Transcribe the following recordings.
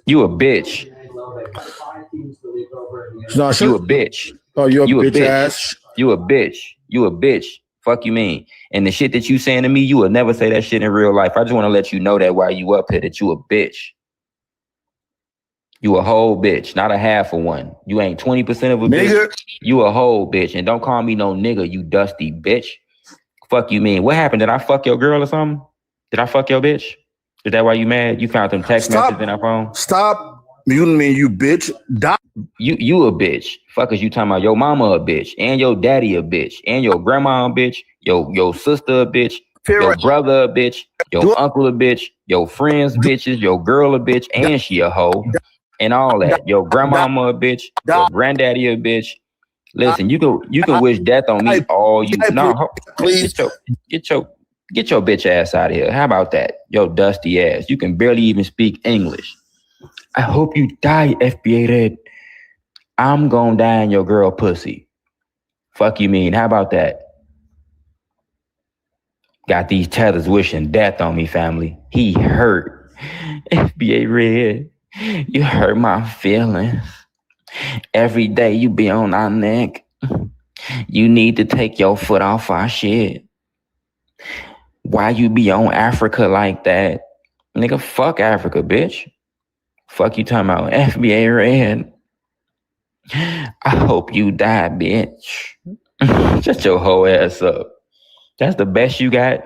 You a bitch. No, You a shut. bitch. Oh, you're a You a bitch bitch. ass. You a bitch. You a bitch. Fuck you mean. And the shit that you saying to me, you will never say that shit in real life. I just want to let you know that while you up here, that you a bitch. You a whole bitch, not a half of one. You ain't 20% of a bitch. Nigga. You a whole bitch. And don't call me no nigga, you dusty bitch. Fuck you mean. What happened? Did I fuck your girl or something? Did I fuck your bitch? Is that why you mad? You found them text messages in our phone? Stop. You mean you bitch? Die. You a bitch. Fuck is you talking about? Your mama a bitch. And your daddy a bitch. And your grandma a bitch. Your sister a bitch. Your brother a bitch. Your uncle a bitch. Your friends bitches. Your girl a bitch. And she a hoe. And all that. Your grandmama a bitch. Your granddaddy a bitch. Listen, you can wish death on me all you please. Get your bitch ass out of here. How about that? Yo dusty ass. You can barely even speak English. I hope you die, FBA Red. I'm gonna die in your girl pussy. Fuck you mean? How about that? Got these tethers wishing death on me, family. He hurt. FBA Red, you hurt my feelings. Every day you be on our neck. You need to take your foot off our shit. Why you be on Africa like that? Nigga, fuck Africa, bitch. Fuck you talking about FBA Red. I hope you die, bitch. Shut your whole ass up. That's the best you got?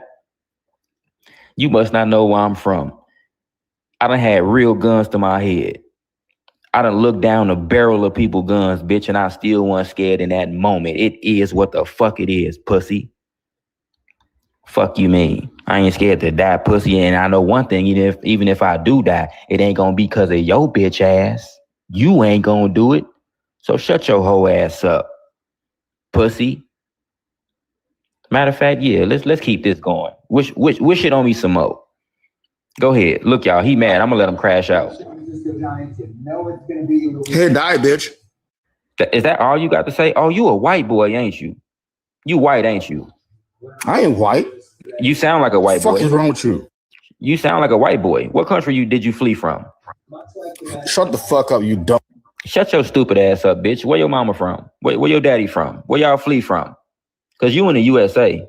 You must not know where I'm from. I done had real guns to my head. I done looked down the barrel of people's guns, bitch, and I still wasn't scared in that moment. It is what the fuck it is, pussy. Fuck you mean? I ain't scared to die, pussy, and I know one thing, even if I do die, it ain't gonna be because of your bitch ass. You ain't gonna do it. So shut your whole ass up, pussy. Matter of fact, yeah, let's keep this going. Wish it on me some more. Go ahead. Look, y'all, he mad. I'm gonna let him crash out. Hey, die, bitch. Is that all you got to say? Oh, you a white boy, ain't you? You white, ain't you? I ain't white. You sound like a white boy. What the fuck is wrong with you? You sound like a white boy. What country did you flee from? Shut the fuck up, you dumb. Shut your stupid ass up, bitch. Where your mama from? Where your daddy from? Where y'all flee from? Because you in the USA.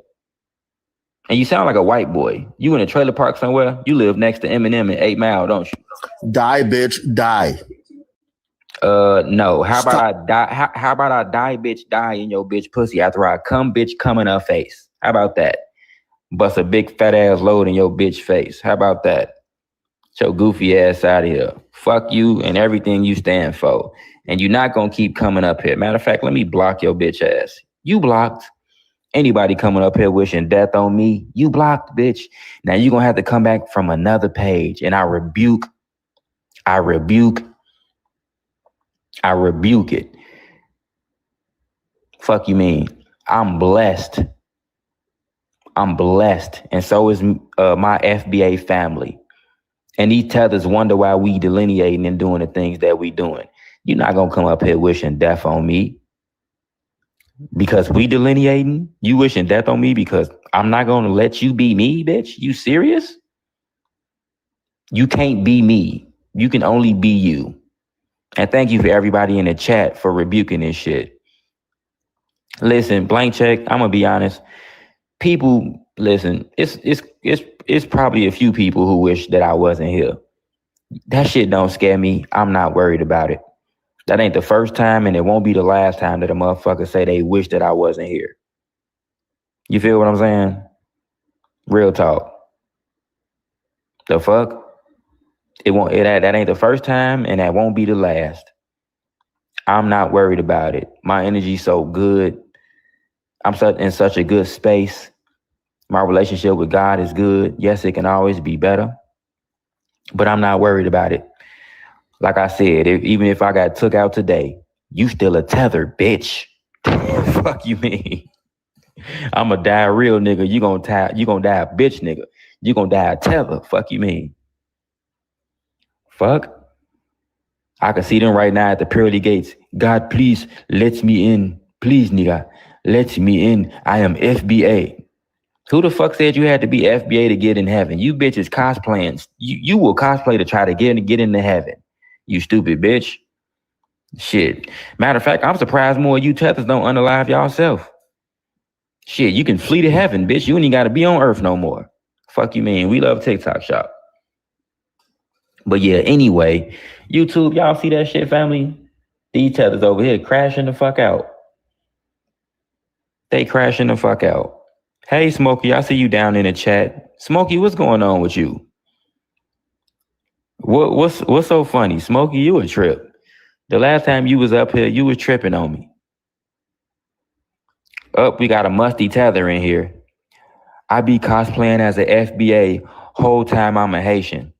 And you sound like a white boy. You in a trailer park somewhere? You live next to Eminem in 8 Mile, don't you? Die, bitch. Die. No. How about I die? How about I die, bitch, die in your bitch pussy after I come, bitch, come in her face? How about that? Bust a big fat ass load in your bitch face. How about that? Get your goofy ass out of here. Fuck you and everything you stand for. And you're not gonna keep coming up here. Matter of fact, let me block your bitch ass. You blocked. Anybody coming up here wishing death on me, you blocked, bitch. Now you're gonna have to come back from another page. And I rebuke it. Fuck you mean? I'm blessed. And so is my FBA family. And these tethers wonder why we delineating and doing the things that we doing. You're not gonna come up here wishing death on me. Because we delineating? You wishing death on me because I'm not gonna let you be me, bitch? You serious? You can't be me. You can only be you. And thank you for everybody in the chat for rebuking this shit. Listen, blank check, I'm gonna be honest. People, listen, it's probably a few people who wish that I wasn't here. That shit don't scare me. I'm not worried about it. That ain't the first time, and it won't be the last time that a motherfucker say they wish that I wasn't here. You feel what I'm saying? Real talk. The fuck? That ain't the first time, and that won't be the last. I'm not worried about it. My energy's so good. I'm in such a good space. My relationship with God is good. Yes, it can always be better, but I'm not worried about it. Like I said, even if I got took out today, you still a tether, bitch. Fuck you mean? I'ma die a real nigga. You gonna die a bitch nigga. You gonna die a tether. Fuck you mean? Fuck. I can see them right now at the pearly gates. God, please let me in. Please, nigga, let me in. I am FBA. Who the fuck said you had to be FBA to get in heaven? You bitches cosplaying. You will cosplay to try to get into heaven. You stupid bitch. Shit. Matter of fact, I'm surprised more of you tethers don't unalive yourself. Shit, you can flee to heaven, bitch. You ain't got to be on earth no more. Fuck you, mean. We love TikTok shop. But yeah, anyway, YouTube, y'all see that shit, family? These tethers over here crashing the fuck out. They crashing the fuck out. Hey, Smokey, I see you down in the chat. Smokey, what's going on with you? What's so funny? Smokey, you a trip. The last time you was up here, you was tripping on me. We got a musty tether in here. I be cosplaying as an FBA whole time I'm a Haitian.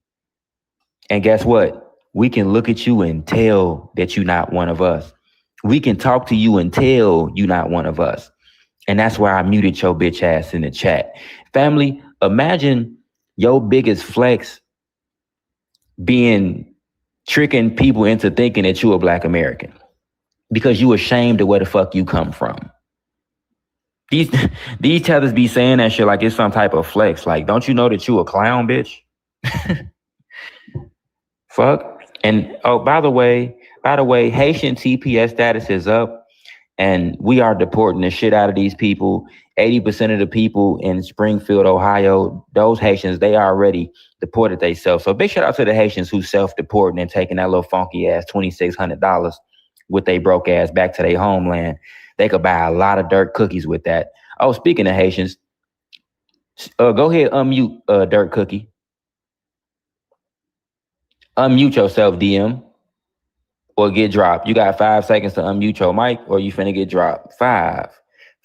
And guess what? We can look at you and tell that you're not one of us. We can talk to you and tell you're not one of us. And that's why I muted your bitch ass in the chat. Family, imagine your biggest flex being tricking people into thinking that you a Black American because you ashamed of where the fuck you come from. These tethers be saying that shit like it's some type of flex. Like, don't you know that you a clown, bitch? Fuck. And oh, by the way, Haitian TPS status is up, and we are deporting the shit out of these people. 80% of the people in Springfield, Ohio, those Haitians, they already deported themselves. So big shout out to the Haitians who self-deporting and taking that little funky ass $2,600 with they broke ass back to their homeland. They could buy a lot of dirt cookies with that. Oh, speaking of Haitians, go ahead, unmute Dirt Cookie. Unmute yourself, DM, or get dropped. You got 5 seconds to unmute your mic, or you finna get dropped. 5,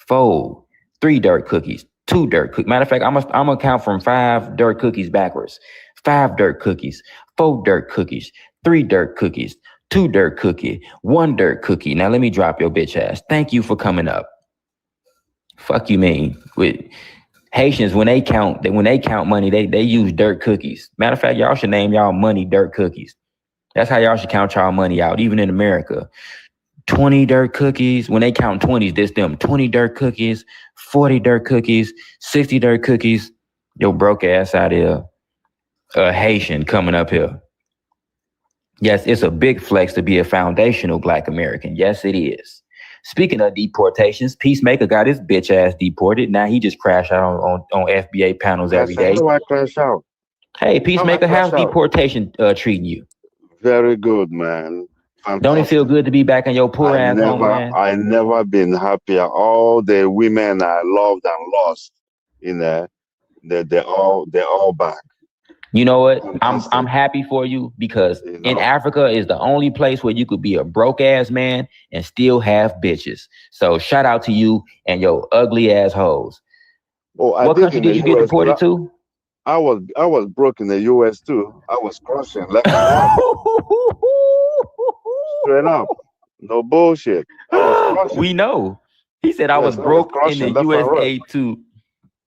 4, 3 dirt cookies, 2 dirt cookies. Matter of fact, I'm gonna count from 5 dirt cookies backwards. 5 dirt cookies, 4 dirt cookies, 3 dirt cookies, 2 dirt cookie, 1 dirt cookie. Now let me drop your bitch ass. Thank you for coming up. Fuck you, mean. With Haitians, when they count money, they use dirt cookies. Matter of fact, y'all should name y'all money dirt cookies. That's how y'all should count y'all money out, even in America. 20 dirt cookies. When they count 20s, this them 20 dirt cookies, 40 dirt cookies, 60 dirt cookies. Yo, broke ass out here. Haitian coming up here. Yes, it's a big flex to be a foundational Black American. Yes, it is. Speaking of deportations, Peacemaker got his bitch ass deported. Now he just crashed out on FBA panels every day. How do I crash out? Hey, Peacemaker, how's deportation treating you? Very good, man. Fantastic. Don't it feel good to be back in your poor ass homeland? I never been happier. All the women I loved and lost, they're all back. You know what? I'm happy for you because in Africa is the only place where you could be a broke ass man and still have bitches. So shout out to you and your ugly ass hoes. What country did you get deported to? I was broke in the US too. I was crushing left and right. Straight up. No bullshit. I was crushing. We know. He said I was broke in the USA too.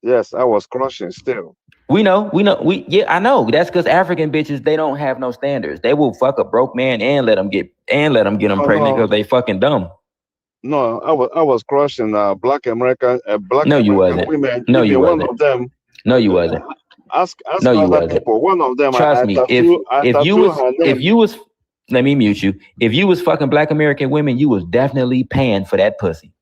Yes, I was crushing still. We know. I know. That's because African bitches, they don't have no standards. They will fuck a broke man and let them get them pregnant because they fucking dumb. No, I was crushing Black American women. No, you wasn't. One of them. No, you wasn't. Ask no, you other wasn't. people. One of them. Trust me. If you was, let me mute you. If you was fucking Black American women, you was definitely paying for that pussy.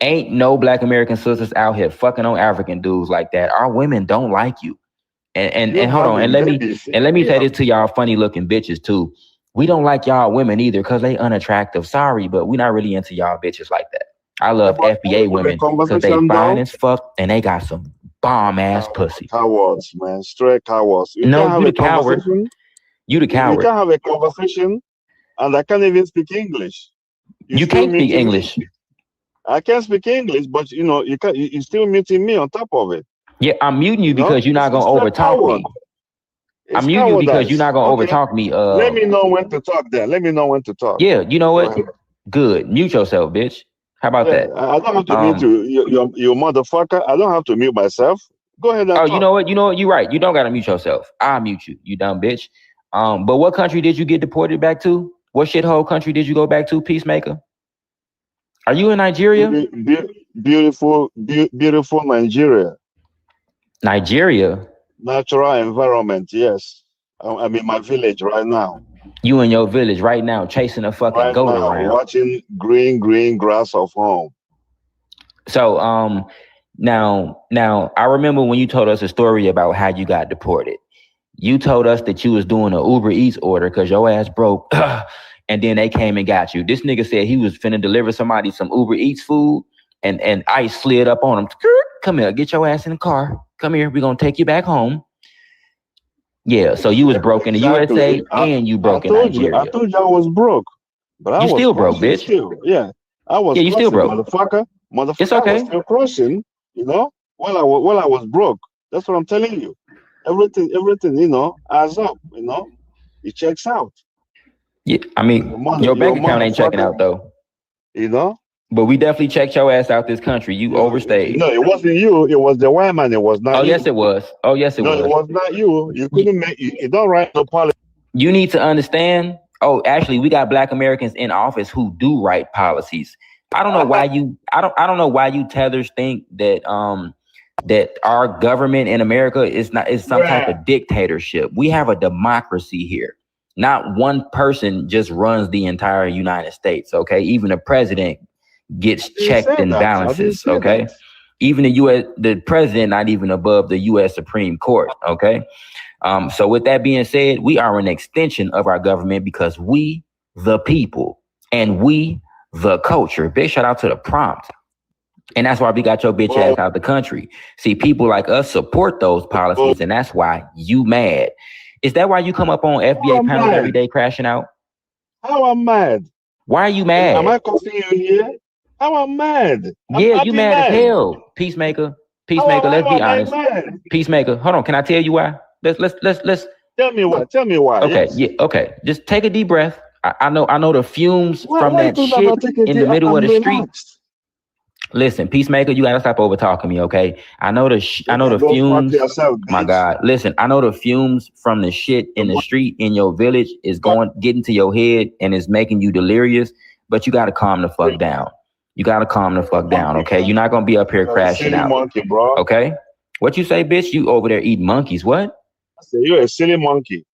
Ain't no Black American sisters out here fucking on African dudes like that. Our women don't like you. And hold on, and let me say this to y'all funny looking bitches too. We don't like y'all women either because they unattractive. Sorry, but we're not really into y'all bitches like that. I love FBA women because they fine as fuck and they got some bomb ass pussy. Cowards, man, straight cowards. No, you the coward. You the coward. You can't have a conversation, and I can't even speak English. You can't speak English. I can't speak English, but you still muting me on top of it. Yeah, I'm muting you because you're not gonna overtalk me. I'm muting you because you're not gonna overtalk me. Let me know when to talk then. Let me know when to talk. Yeah, you know what? Good. Mute yourself, bitch. How about that? I don't have to mute you motherfucker. I don't have to mute myself. Go ahead and talk. You know what? You're right. You don't gotta mute yourself. I'll mute you, you dumb bitch. But what country did you get deported back to? What shithole country did you go back to, Peacemaker? Are you in Nigeria? Beautiful Nigeria. Nigeria? Natural environment, yes. I'm in my village right now. You in your village right now chasing a fucking Right goat now, around. watching green grass of home. So now I remember when you told us a story about how you got deported. You told us that you was doing an Uber Eats order because your ass broke, and then they came and got you. This nigga said he was finna deliver somebody some Uber Eats food, and ICE slid up on him. Come here, get your ass in the car. Come here, we're gonna take you back home. Yeah, so you was broke in the USA and you broke in Nigeria. I told you I was broke, but I You was still broke, crushing bitch. still. Yeah, I was. Yeah, you still broke. motherfucker. It's I okay. was still crushing. You know, while I was broke. That's what I'm telling you. Everything, you know, adds up. You know, it checks out. Yeah, I mean, your bank account ain't checking out though. You know. But we definitely checked your ass out this country. You overstayed. No, it wasn't you. It was the white man. It was not you. Oh, yes, it was. Oh, yes, it was. No, it was not you. You couldn't make it. Don't write no policy. You need to understand. Oh, actually, we got Black Americans in office who do write policies. I don't know why you. I don't know why you tethers think that that our government in America is some type of dictatorship. We have a democracy here. Not one person just runs the entire United States. Okay, even the president gets checked and balances. Okay, even the president not even above the U.S. Supreme Court. Okay, so with that being said, we are an extension of our government because we the people and we the culture. Big shout out to the prompt. And that's why we got your bitch ass out the country. See, people like us support those policies, and that's why you mad. Is that why you come up on FBA panels every day crashing out? How I'm mad? Why are you mad? Am I causing you here? How I'm mad? Yeah, you mad as hell. Peacemaker, let's be honest. Peacemaker, hold on. Can I tell you why? Let's tell me why. Tell me why. Okay, yeah, okay. Just take a deep breath. I know the fumes from that shit in the middle of the street. Listen, Peacemaker, you gotta stop over talking me, okay? I know the fumes. My God, listen, I know the fumes from the shit in the street in your village is getting to your head and is making you delirious. But you gotta calm the fuck down. You gotta calm the fuck down, okay? You're not gonna be up here crashing out, monkey, bro. Okay? What you say, bitch? You over there eating monkeys? What? I said you're a silly monkey.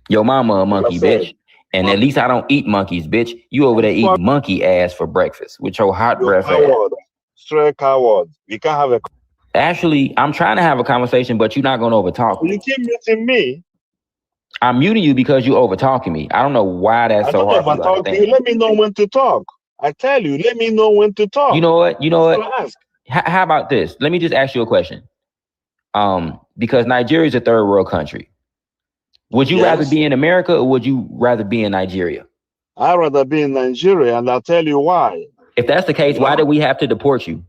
Your mama a monkey, bitch. And at least I don't eat monkeys, bitch. You over there eating monkey ass for breakfast with your hot breath ass. Straight coward. You can't have a. Actually, I'm trying to have a conversation, but you're not gonna overtalk me. You keep muting me. I'm muting you because you overtalking me. I don't know why that's so hard. Let me know when to talk. I tell you, let me know when to talk. You know what? How about this? Let me just ask you a question. Because Nigeria is a third world country. Would you rather be in America or would you rather be in Nigeria? I'd rather be in Nigeria, and I'll tell you why. If that's the case, why did we have to deport you?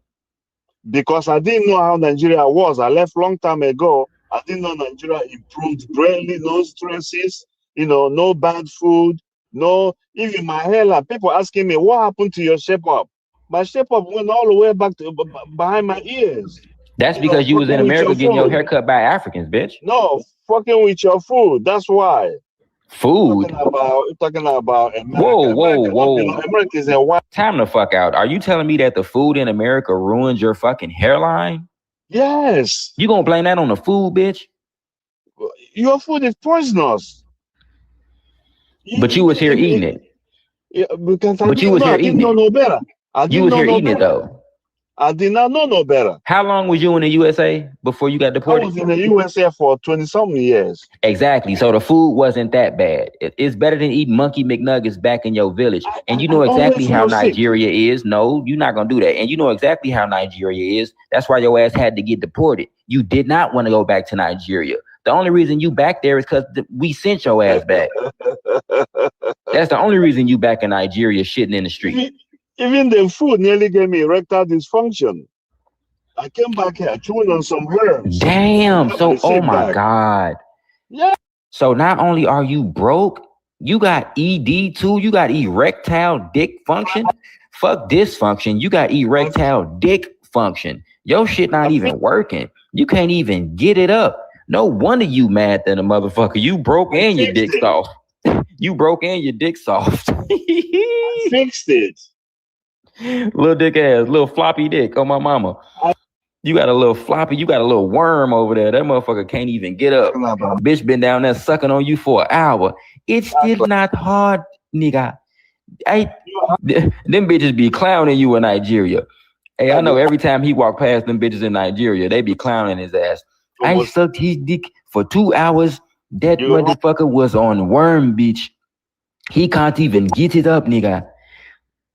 Because I didn't know how Nigeria was. I left long time ago. I didn't know Nigeria improved greatly. No stresses, no bad food, no. Even my hairline. People asking me, what happened to your shape up? My shape up went all the way back to behind my ears. That's because you was in America getting your hair cut by Africans, bitch. No, fucking with your food. That's why. Food. Talking about America. Whoa. Americans and white. Time the fuck out. Are you telling me that the food in America ruins your fucking hairline? Yes. You gonna blame that on the food, bitch? Your food is poisonous. But you was here eating it. Yeah, because I didn't know no better. You was here eating it though. I did not know no better. How long was you in the USA before you got deported? I was in the USA for 20-something years. Exactly. So the food wasn't that bad. It's better than eating monkey McNuggets back in your village. And you know exactly how Nigeria is. No, you're not going to do that. And you know exactly how Nigeria is. That's why your ass had to get deported. You did not want to go back to Nigeria. The only reason you back there is because we sent your ass back. That's the only reason you back in Nigeria shitting in the street. Even the food nearly gave me erectile dysfunction. I came back here chewing on some herbs. Damn. So, oh my God. Yeah. So not only are you broke, you got ED too. You got erectile dick function. Fuck dysfunction. You got erectile dick function. Your shit not even working. You can't even get it up. No wonder you mad than a motherfucker. You broke and your dick soft. You broke and your dick soft. I fixed it. Little dick ass, little floppy dick on my mama. You got a little floppy, you got a little worm over there. That motherfucker can't even get up. Bitch been down there sucking on you for an hour. It's still not hard, nigga. Hey, You have them bitches be clowning you in Nigeria. Hey, I to know every time he walk past them bitches in Nigeria, they be clowning his ass. I almost sucked his dick for 2 hours. That you have motherfucker was on Worm Beach. He can't even get it up, nigga.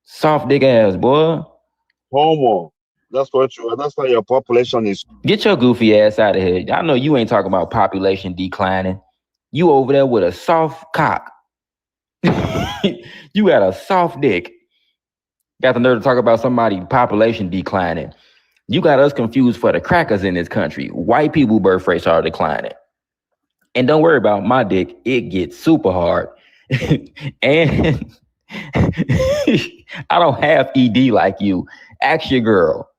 Soft dick ass, boy. homo. That's what you. That's why your population is. Get your goofy ass out of here. I know you ain't talking about population declining. You over there with a soft cock. You got a soft dick. Got the nerve to talk about somebody population declining. You got us confused for the crackers in this country. White people birth rates are declining. And don't worry about my dick. It gets super hard. And I don't have ED like you. Ask your girl.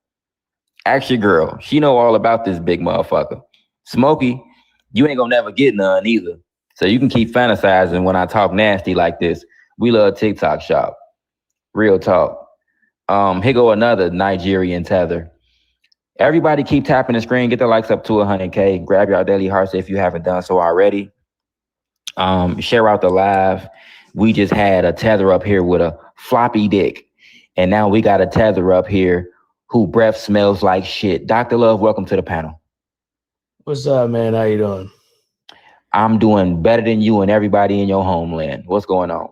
Ask your girl. She know all about this big motherfucker. Smokey, you ain't gonna never get none either. So you can keep fantasizing when I talk nasty like this. We love TikTok shop. Real talk. Here go another Nigerian tether. Everybody keep tapping the screen. Get the likes up to 100K. Grab your daily hearts if you haven't done so already. Share out the live. We just had a tether up here with a floppy dick. And now we got a tether up here who breath smells like shit. Dr. Love, welcome to the panel. What's up, man? How you doing? I'm doing better than you and everybody in your homeland. What's going on?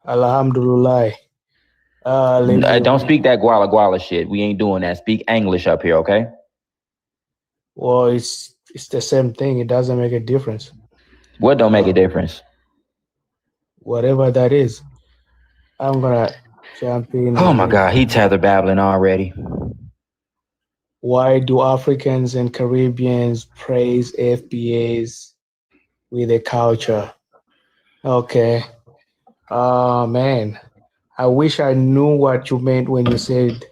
Alhamdulillah. Don't speak that guala guala shit. We ain't doing that. Speak English up here, okay? Well, it's the same thing. It doesn't make a difference. What don't make a difference? Whatever that is. I'm gonna jump in. Oh my God, he tether babbling already. Why do Africans and Caribbeans praise FBAs with a culture? Okay. Man, I wish I knew what you meant when you said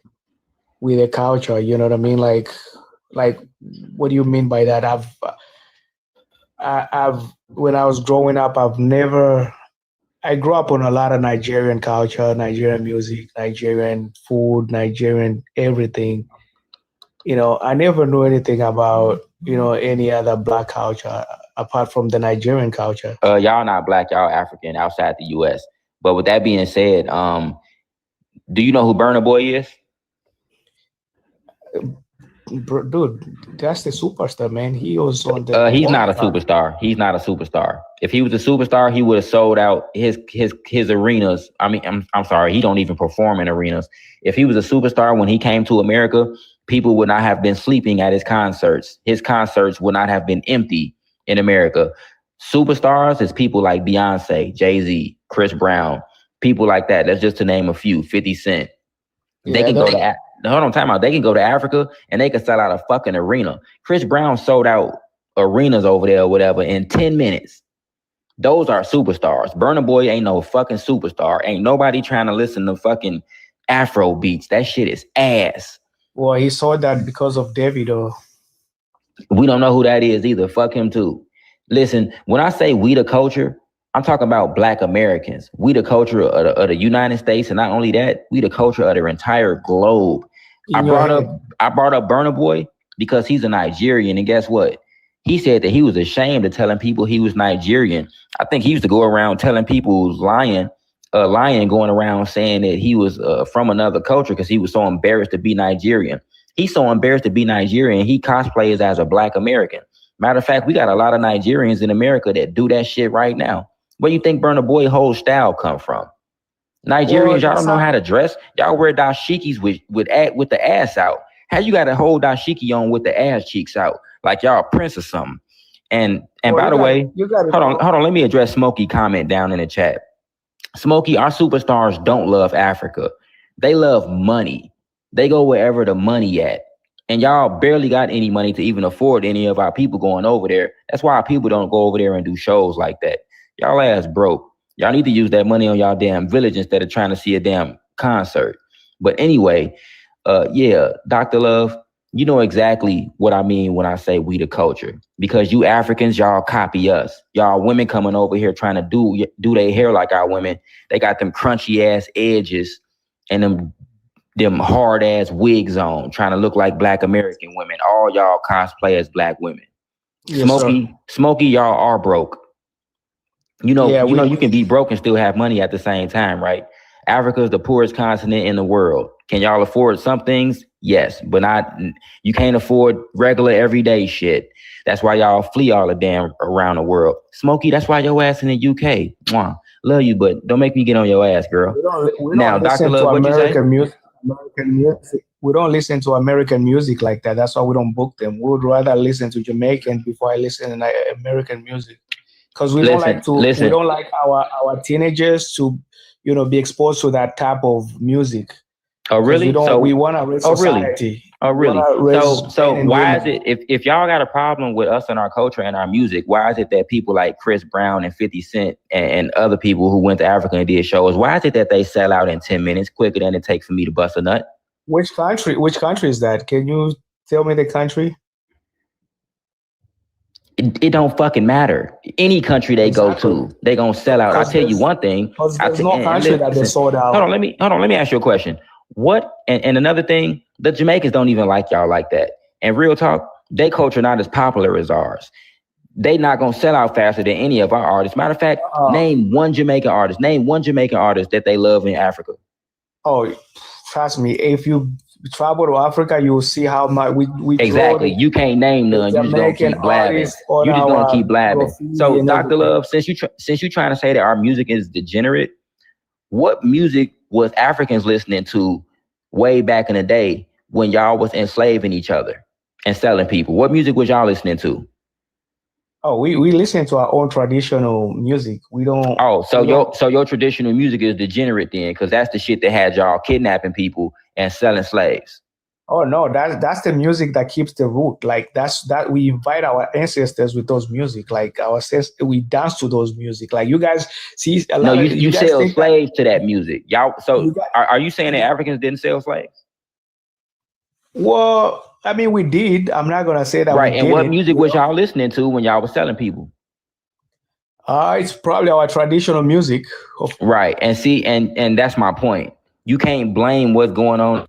with a culture. You know what I mean? Like, what do you mean by that? I've when I was growing up, I grew up on a lot of Nigerian culture, Nigerian music, Nigerian food, Nigerian everything. You know, I never knew anything about, any other black culture apart from the Nigerian culture. Y'all not black, y'all African outside the US. But with that being said, do you know who Burna Boy is? Dude, that's the superstar, man. He was on the. He's not a superstar. He's not a superstar. If he was a superstar, he would have sold out his arenas. I mean, I'm sorry, he don't even perform in arenas. If he was a superstar when he came to America, people would not have been sleeping at his concerts. His concerts would not have been empty in America. Superstars is people like Beyonce, Jay-Z, Chris Brown, people like that. That's just to name a few. 50 Cent. They can go to. Hold on, time out. They can go to Africa and they can sell out a fucking arena. Chris Brown sold out arenas over there or whatever in 10 minutes. Those are superstars. Burna Boy ain't no fucking superstar. Ain't nobody trying to listen to fucking Afro beats. That shit is ass. Well, he saw that because of Davido. We don't know who that is either. Fuck him too. Listen, when I say we the culture, I'm talking about Black Americans. We the culture of the United States, and not only that, we the culture of the entire globe. I brought up Burna Boy because he's a Nigerian, and guess what? He said that he was ashamed of telling people he was Nigerian. I think he used to go around telling people lying, going around saying that he was from another culture because he was so embarrassed to be Nigerian. He's so embarrassed to be Nigerian, he cosplays as a Black American. Matter of fact, we got a lot of Nigerians in America that do that shit right now. Where you think Burna Boy whole style come from? Nigerians, y'all don't know how to dress. Y'all wear dashikis with the ass out. How you got a whole dashiki on with the ass cheeks out? Like y'all a prince or something. And by the way, hold on. Let me address Smokey comment down in the chat. Smokey, our superstars don't love Africa. They love money. They go wherever the money at. And y'all barely got any money to even afford any of our people going over there. That's why our people don't go over there and do shows like that. Y'all ass broke. Y'all need to use that money on y'all damn village instead of trying to see a damn concert. But anyway, yeah, Dr. Love, you know exactly what I mean when I say we the culture. Because you Africans, y'all copy us. Y'all women coming over here trying to do their hair like our women. They got them crunchy ass edges and them hard ass wigs on, trying to look like Black American women. All y'all cosplay as Black women. Yes, Smokey, y'all are broke. Yeah, You can be broke and still have money at the same time, right? Africa is the poorest continent in the world. Can y'all afford some things? Yes, but not. You can't afford regular everyday shit. That's why y'all flee all the damn around the world. Smokey, that's why your ass in the UK. Mwah. Love you, but don't make me get on your ass, girl. We Now, don't Dr. listen Love, to what you say? American music. We don't listen to American music like that. That's why we don't book them. We would rather listen to Jamaican before I listen to American music, because we don't like to. Listen. We don't like our teenagers to, be exposed to that type of music. Oh, really? We want to raise society. Oh, really? So why is it, if y'all got a problem with us and our culture and our music, why is it that people like Chris Brown and 50 Cent and other people who went to Africa and did shows, why is it that they sell out in 10 minutes quicker than it takes for me to bust a nut? Which country is that? Can you tell me the country? It don't fucking matter. Any country they go to, they gonna sell out. I'll tell you one thing. There's no country that they sold out. Hold on, let me ask you a question. What and another thing, the Jamaicans don't even like y'all like that. And real talk, their culture not as popular as ours. They not gonna sell out faster than any of our artists. Matter of fact, name one Jamaican artist. Name one Jamaican artist that they love in Africa. Oh, trust me, if you travel to Africa, you will see how much we exactly. You can't name none. You just gonna keep blabbing. You just gonna keep blabbing. So, Dr. Love, since you trying to say that our music is degenerate, what music was Africans listening to way back in the day when y'all was enslaving each other and selling people? What music was y'all listening to? Oh, we listen to our own traditional music. We don't. Oh, so your traditional music is degenerate then, because that's the shit that had y'all kidnapping people and selling slaves. Oh no, that's the music that keeps the root. Like that we invite our ancestors with those music. Like we dance to those music. Like you guys see a lot. You sell slaves to that music, y'all. So are you saying that Africans didn't sell slaves? Well, I mean, we did. I'm not gonna say that. Right. And what music was y'all listening to when y'all was selling people? It's probably our traditional music. Right. And see, and that's my point. You can't blame what's going on.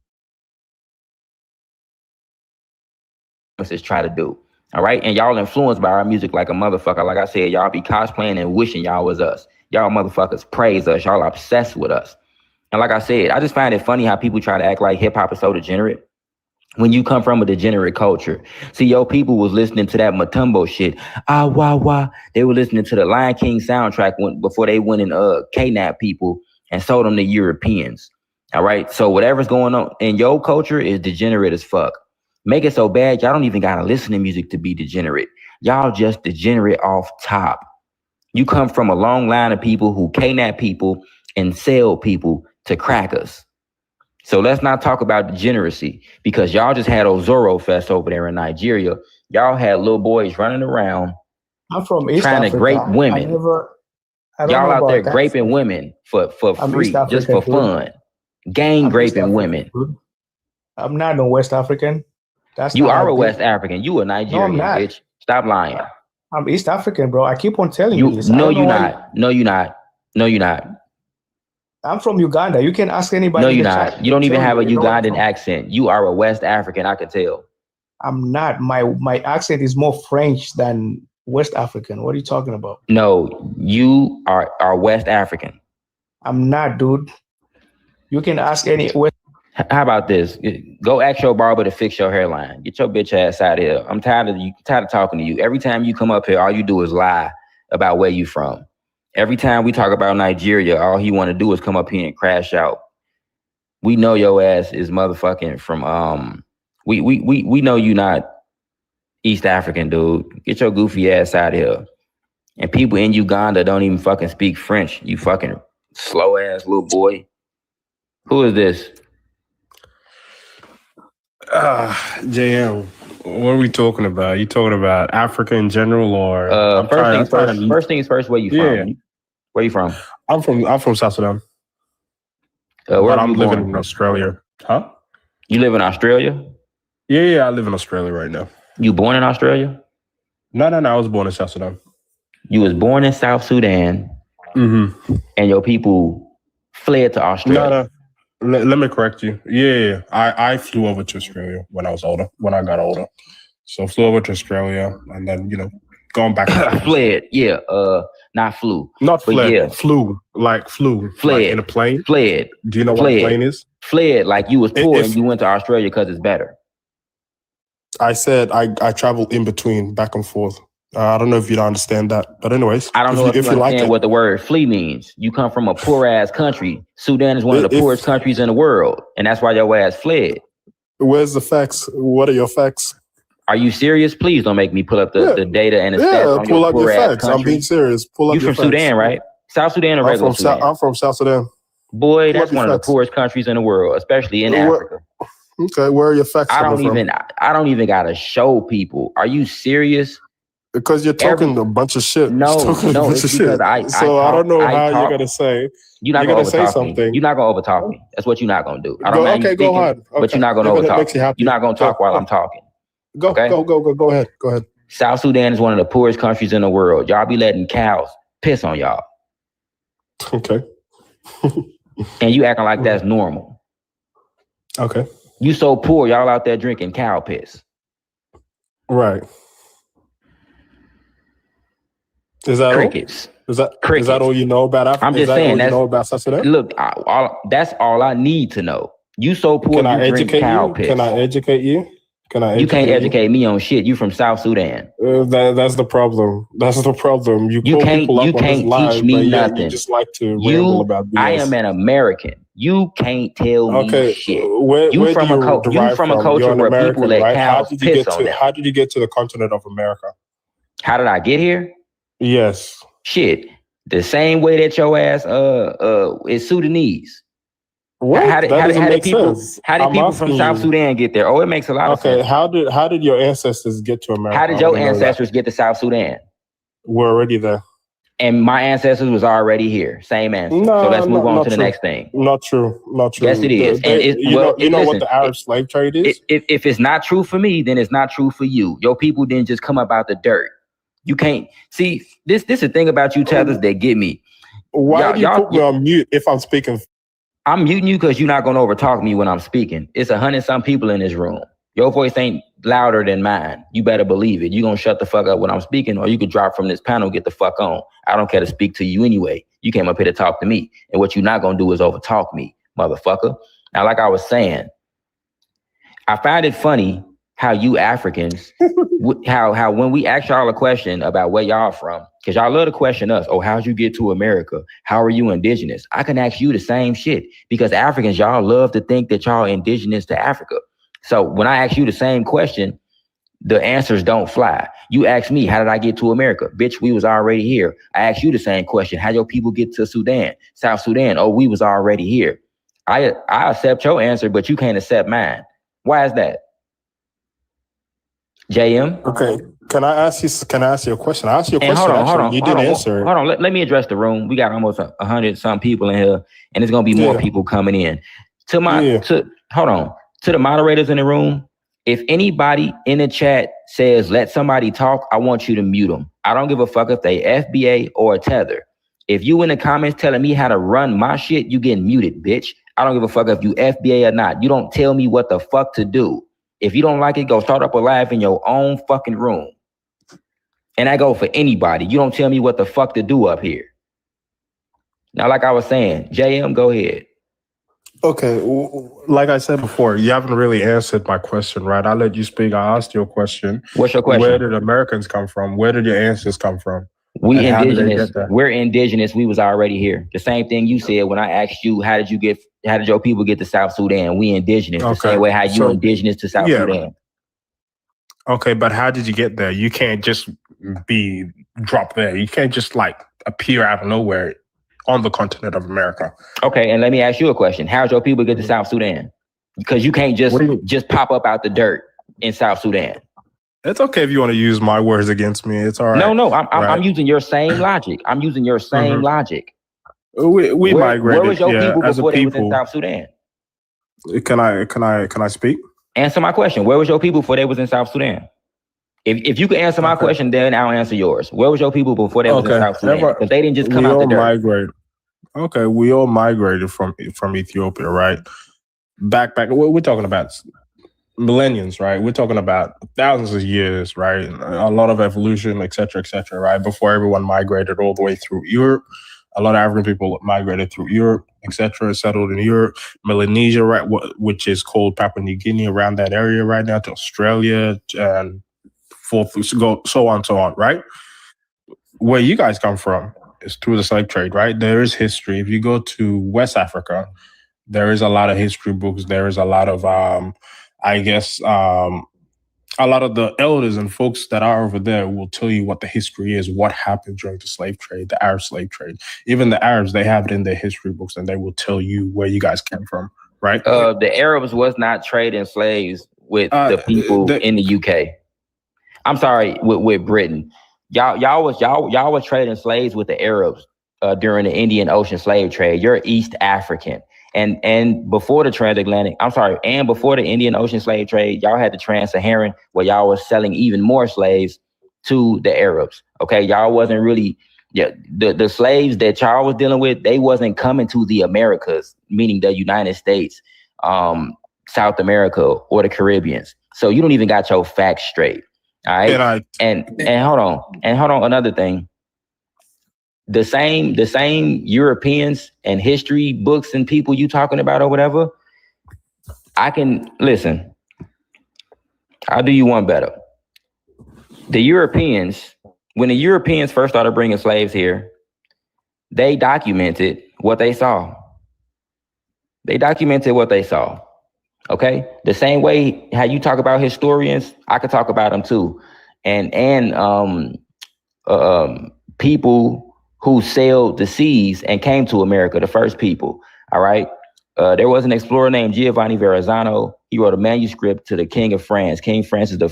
Is try to do. All right. And y'all influenced by our music like a motherfucker. Like I said, y'all be cosplaying and wishing y'all was us. Y'all motherfuckers praise us. Y'all obsessed with us. And like I said, I just find it funny how people try to act like hip hop is so degenerate when you come from a degenerate culture. See, your people was listening to that Matumbo shit. Ah, wah, wah. They were listening to the Lion King soundtrack before they went and kidnapped people and sold them to Europeans. All right. So whatever's going on in your culture is degenerate as fuck. Make it so bad, y'all don't even gotta listen to music to be degenerate. Y'all just degenerate off top. You come from a long line of people who kidnap people and sell people to crackers. So let's not talk about degeneracy, because y'all just had Ozoro Fest over there in Nigeria. Y'all had little boys running around. I'm from East trying Africa. to grape women. Y'all out there graping women for free, just for fun. Gang graping women. I'm not no West African. You are a West African. You a Nigerian, bitch. Stop lying. I'm East African, bro. I keep on telling you this. No, you're not. No, you're not. No, you're not. I'm from Uganda. You can ask anybody. No, you're not. You don't even have a Ugandan accent. You are a West African. I can tell. I'm not. My accent is more French than West African. What are you talking about? No, you are West African. I'm not, dude. You can ask any West. How about this? Go ask your barber to fix your hairline. Get your bitch ass out of here. I'm tired of you. Tired of talking to you. Every time you come up here, all you do is lie about where you from. Every time we talk about Nigeria, all he want to do is come up here and crash out. We know your ass is motherfucking from we know you not East African, dude. Get your goofy ass out of here. And people in Uganda don't even fucking speak French. You fucking slow ass little boy. Who is this? JM, what are we talking about? You talking about Africa in general, or first things first. Where you from? Where you from? I'm from South Sudan. Where I'm living in Australia. Huh? You live in Australia? Yeah, I live in Australia right now. You born in Australia? No, I was born in South Sudan. You was born in South Sudan, and your people fled to Australia. No. Let me correct you. Yeah, I flew over to Australia when I got older. So I flew over to Australia, and then going back and forth. Fled, yeah. Not flew. Not But fled, yeah. flew, like Fled. in a plane. Fled. Do you know what Fled. a plane is? Fled like you was poor If- and you went to Australia because it's better. I said I travel in between, back and forth. I don't know if you don't understand that, but anyways, I don't know if you like understand it. what the word flee means. You come from a poor ass country. Sudan is one of the If- poorest countries in the world, and that's why your ass fled. Where's the facts? What are your facts? Are you serious? Please don't make me pull up the data and the stats on pull your up your poor ass facts. I'm country. being serious. Pull up You your from facts. Sudan, right? South Sudan or regular Sudan? I'm from South Sudan. Boy, Pull that's up your one of the facts. poorest countries in the world, especially in Africa. Okay, where are your facts I coming don't from? even gotta show people. Are you serious? Because you're talking a bunch of shit. No, You're talking a no, bunch it's of because shit. I don't know how talk. you're gonna say. You're not You're gonna gonna say overtalk me. something. You're not gonna overtalk me. That's what you're not gonna do. I don't Go, mind you okay, go speaking, ahead. but Okay. you're not gonna If that overtalk makes you me. happy. You're not gonna talk Go, while go. I'm talking. Go, Okay? go ahead. Go ahead. South Sudan is one of the poorest countries in the world. Y'all be letting cows piss on y'all. Okay. And you acting like that's normal. Okay. You so poor, y'all out there drinking cow piss. Right. Is that Crickets. all? Is that Crickets. all you know about Africa? I'm just is that saying all that's you know about South Sudan? Look, that's all I need to know. You so poor, Can I you drink educate cow you? piss. Can I educate you? You can't educate me on shit. You from South Sudan. That's the problem. That's the problem. You call can't people up on this teach live, me but yet nothing. you just like to ramble about BS. I am an American. You can't tell me shit. Where You do from you a derive culture You're an where American, people let right? cows piss on them. How did you get to the continent of America? How did I get here? Yes. Shit. The same way that your ass is Sudanese. What? How did people from South you. Sudan get there? Oh, it makes a lot of sense. Okay, how did your ancestors get to America? How did your ancestors get to South Sudan? We're already there. And my ancestors was already here. Same answer. No, so let's move on not to the true. next thing. Not true. Yes, it is. You know what the Arab slave trade is? If it's not true for me, then it's not true for you. Your people didn't just come up out the dirt. You can't see this. This is the thing about you tethers that get me. Why do you put me on mute if I'm speaking? I'm muting you because you're not gonna overtalk me when I'm speaking. It's 100-some people in this room. Your voice ain't louder than mine. You better believe it. You're gonna shut the fuck up when I'm speaking, or you could drop from this panel, get the fuck on. I don't care to speak to you anyway. You came up here to talk to me. And what you're not gonna do is overtalk me, motherfucker. Now, like I was saying, I find it funny how you Africans, how when we ask y'all a question about where y'all from, because y'all love to question us, oh, how'd you get to America? How are you indigenous? I can ask you the same shit, because Africans, y'all love to think that y'all indigenous to Africa. So when I ask you the same question, the answers don't fly. You ask me, how did I get to America? Bitch, we was already here. I ask you the same question. How your people get to Sudan, South Sudan? Oh, we was already here. I accept your answer, but you can't accept mine. Why is that? JM? Okay. Can I ask you a question? I asked you a question. Hold on. You didn't answer it. Hold on. Let me address the room. We got almost 100-some people in here, and there's gonna be more people coming in. To the moderators in the room, if anybody in the chat says let somebody talk, I want you to mute them. I don't give a fuck if they FBA or Tether. If you in the comments telling me how to run my shit, you getting muted, bitch. I don't give a fuck if you FBA or not. You don't tell me what the fuck to do. If you don't like it, go start up a live in your own fucking room. And I go for anybody. You don't tell me what the fuck to do up here. Now, like I was saying, JM, go ahead. Okay, like I said before, you haven't really answered my question, right? I let you speak. I asked you a question. What's your question? Where did Americans come from? Where did your ancestors come from? We indigenous. We're indigenous. We was already here. The same thing you said when I asked you, how did your people get to South Sudan? We indigenous. The same way how you indigenous to South Sudan. Okay, but how did you get there? You can't just be dropped there. You can't just like appear out of nowhere on the continent of America. Okay, and let me ask you a question. How'd your people get to South Sudan? Because you can't just pop up out the dirt in South Sudan. It's okay if you want to use my words against me. It's all right. No, I'm using your same logic. I'm using your same logic. We migrated. Where was your people as before a they people. was in South Sudan? Can I speak? Answer my question. Where was your people before they was in South Sudan? If you could answer my question, then I'll answer yours. Where was your people before they was in South Sudan? Because they didn't just come out the dirt. Migrated. Okay, we all migrated from Ethiopia, right? Back. We're talking about millenniums, right? We're talking about thousands of years, right? A lot of evolution, et cetera, right? Before everyone migrated all the way through Europe, a lot of African people migrated through Europe, et cetera, settled in Europe, Melanesia, right, which is called Papua New Guinea, around that area right now, to Australia, and so on, right? Where you guys come from is through the slave trade, right? There is history. If you go to West Africa, there is a lot of history books. There is a lot of, a lot of the elders and folks that are over there will tell you what the history is, what happened during the slave trade, the Arab slave trade. Even the Arabs, they have it in their history books, and they will tell you where you guys came from, right? The Arabs was not trading slaves with the people in the UK. I'm sorry, with Britain. Y'all was trading slaves with the Arabs during the Indian Ocean slave trade. You're East African. And before the transatlantic, and before the Indian Ocean slave trade, y'all had the Trans-Saharan, where y'all was selling even more slaves to the Arabs. Okay, y'all wasn't really, the slaves that y'all was dealing with, they wasn't coming to the Americas, meaning the United States, South America, or the Caribbeans. So you don't even got your facts straight. All right, and hold on, another thing. The same Europeans and history books and people you talking about or whatever, I can listen. I'll do you one better. The Europeans, when the Europeans first started bringing slaves here, they documented what they saw. Okay, the same way how you talk about historians, I could talk about them too, and people who sailed the seas and came to America, the first people. All right. There was an explorer named Giovanni Verrazzano. He wrote a manuscript to the King of France, King Francis I,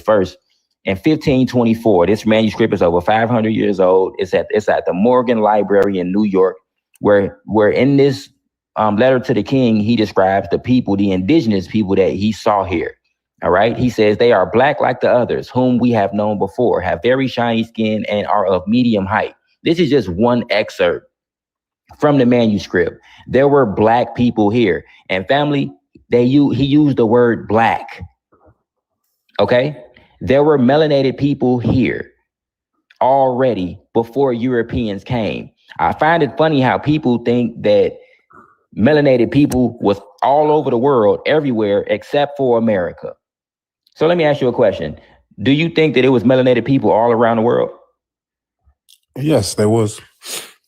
in 1524. This manuscript is over 500 years old. It's at the Morgan Library in New York, where in this letter to the king, he describes the people, the indigenous people that he saw here. All right. He says they are black like the others, whom we have known before, have very shiny skin, and are of medium height. This is just one excerpt from the manuscript. There were black people here, and family, he used the word black. Okay. There were melanated people here already before Europeans came. I find it funny how people think that melanated people was all over the world, everywhere except for America. So let me ask you a question. Do you think that it was melanated people all around the world? Yes, there was.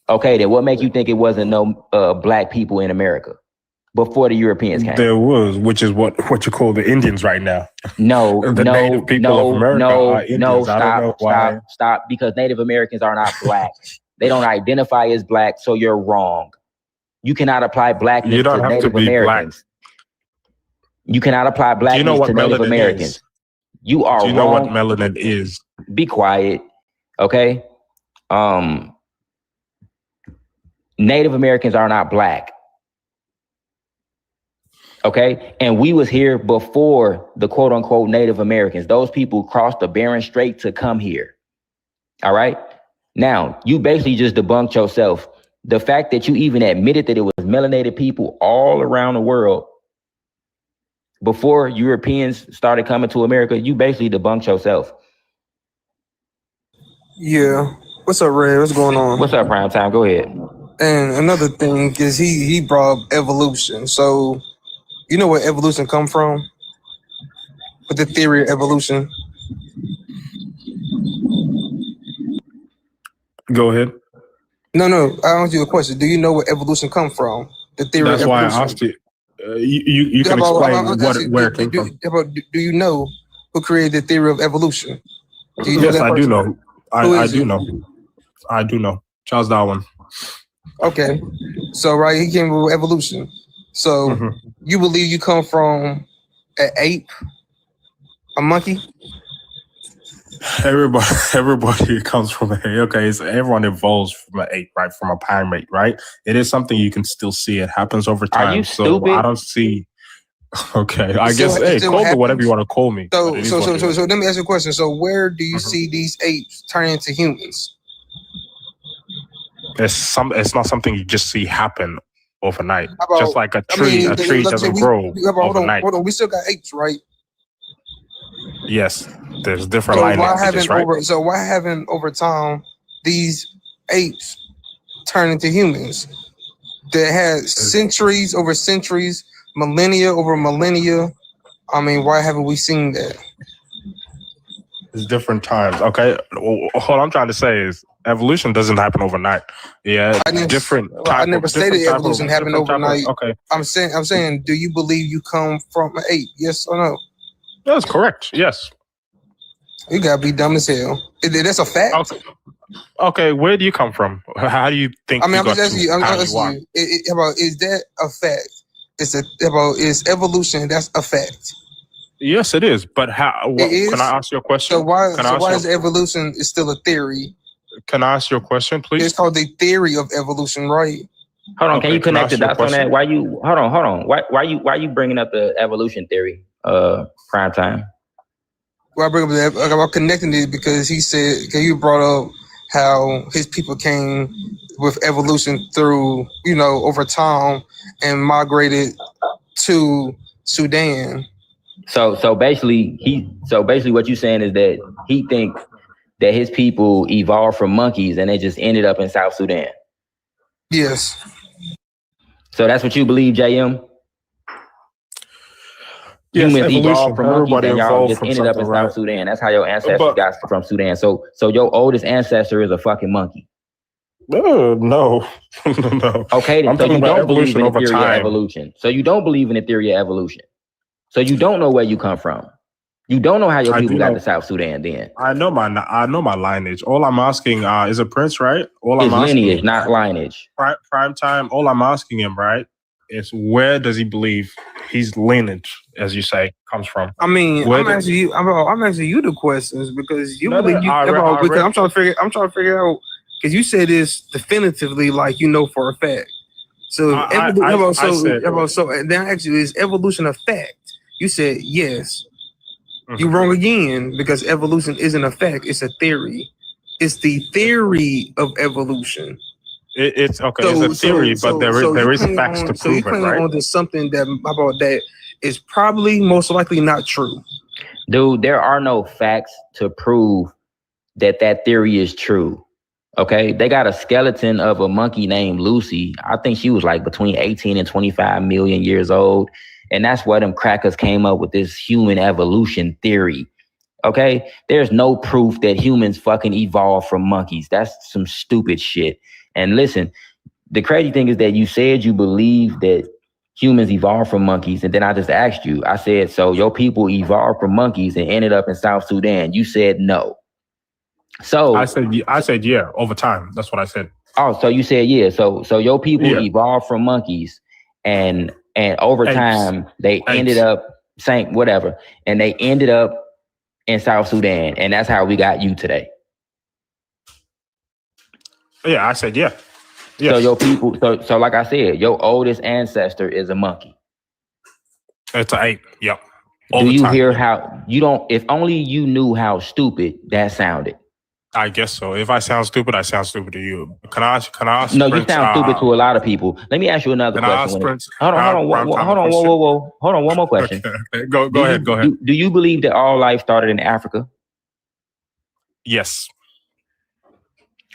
Okay, then what make you think it wasn't no black people in America before the Europeans came? There was, which is what you call the Indians right now. No, native people of America are Indians. Stop, because Native Americans are not black. They don't identify as black, so you're wrong. You cannot apply blackness to Native Americans. Black. You cannot apply blackness to Native Americans. Is? You are wrong. Do you know what melanin is? Be quiet, okay? Native Americans are not black. Okay. And we was here before the quote unquote Native Americans. Those people crossed the Bering Strait to come here. All right. Now, you basically just debunked yourself. The fact that you even admitted that it was melanated people all around the world before Europeans started coming to America, you basically debunked yourself. Yeah. What's up, Ray? What's going on? What's up, Prime Time? Go ahead. And another thing is he brought up evolution. So you know where evolution come from? With the theory of evolution. Go ahead. No. I asked you a question. Do you know where evolution come from? The theory That's of evolution. Why I asked you. You can explain where it came from. Do you know who created the theory of evolution? Do you know I do know. I do know. I do know. Charles Darwin. Okay. So, right, he came with evolution. So, you believe you come from an ape, a monkey? Everybody comes from an ape. Okay, so everyone evolves from an ape, right? From a primate, right? It is something you can still see. It happens over time. Are you so stupid? I don't see. Okay, I guess. Hey, call me whatever you want to call me. So let me ask you a question. So, where do you see these apes turn into humans? It's not something you just see happen overnight. Just like a tree, a tree doesn't grow overnight. Hold on. We still got apes, right? Yes, there's different So lineages, right? why haven't over time these apes turned into humans that had centuries over centuries, millennia over millennia? I mean, why haven't we seen that? It's different times. Okay, what I'm trying to say is evolution doesn't happen overnight. Yeah, I never stated evolution happened overnight. Okay, I'm saying, do you believe you come from an ape? Yes or no? that's correct. Yes. You gotta be dumb as hell. That's a fact. Okay, where do you come from? How do you think? I mean, you I'm just got asking to you. I'm how asking are? you. Is that a fact? Is evolution? That's a fact. Yes, it is. But how? It is. Can I ask you a question? So why is evolution is still a theory? Can I ask you a question, please? It's called the theory of evolution, right? Hold on, Okay, can you connect the can I ask dots you a on that? Why you hold on? Why you bringing up the evolution theory? Prime time. Well, I bring up that I'm connecting it because you brought up how his people came with evolution through, over time and migrated to Sudan. So basically what you're saying is that he thinks that his people evolved from monkeys and they just ended up in South Sudan. Yes. So that's what you believe, JM? Yes, Humans evolution. evolved from monkeys Everybody and y'all evolved just from ended up in something, right? South Sudan. That's how your ancestors But- got from Sudan. So your oldest ancestor is a fucking monkey. No. No. Okay, then I'm so talking you about don't believe evolution in the over theory of time. evolution. So you don't believe in the theory of evolution. So you don't know where you come from. You don't know how your I people do got know. to South Sudan then. I know my lineage. All I'm asking is a prince, right? All It's I'm asking lineage, not lineage. prime time. All I'm asking him, right, is where does he believe his lineage, as you say, comes from? I mean, Where I'm did- asking you the questions because you No, believe you. I read- Because I'm trying to figure out because you said this definitively, like for a fact. So then actually, is evolution a fact? You said yes. You're wrong again because evolution isn't a fact; it's a theory. It's the theory of evolution. It's okay. It's a theory, but there is facts to prove it, right? So you claim onto something that is probably most likely not true. Dude, there are no facts to prove that theory is true. Okay, they got a skeleton of a monkey named Lucy. I think she was like between 18 and 25 million years old. And that's why them crackers came up with this human evolution theory. Okay, there's no proof that humans fucking evolved from monkeys. That's some stupid shit. And listen, the crazy thing is that you said you believe that humans evolved from monkeys. And then I just asked you, I said, so your people evolved from monkeys and ended up in South Sudan. You said no. So I said yeah, over time. That's what I said. Oh, so you said yeah. So your people evolved from monkeys and over time they ended up saying whatever. And they ended up in South Sudan. And that's how we got you today. Yeah, I said yeah. Yes. So your people, so like I said, your oldest ancestor is a monkey. It's an ape. Yep. Do you hear how if only you knew how stupid that sounded? I guess so. If I sound stupid, I sound stupid to you. Can I ask? No, Prince, you sound stupid to a lot of people. Let me ask you another question. Hold on, one more question. Okay. Go ahead. Do you believe that all life started in Africa? Yes.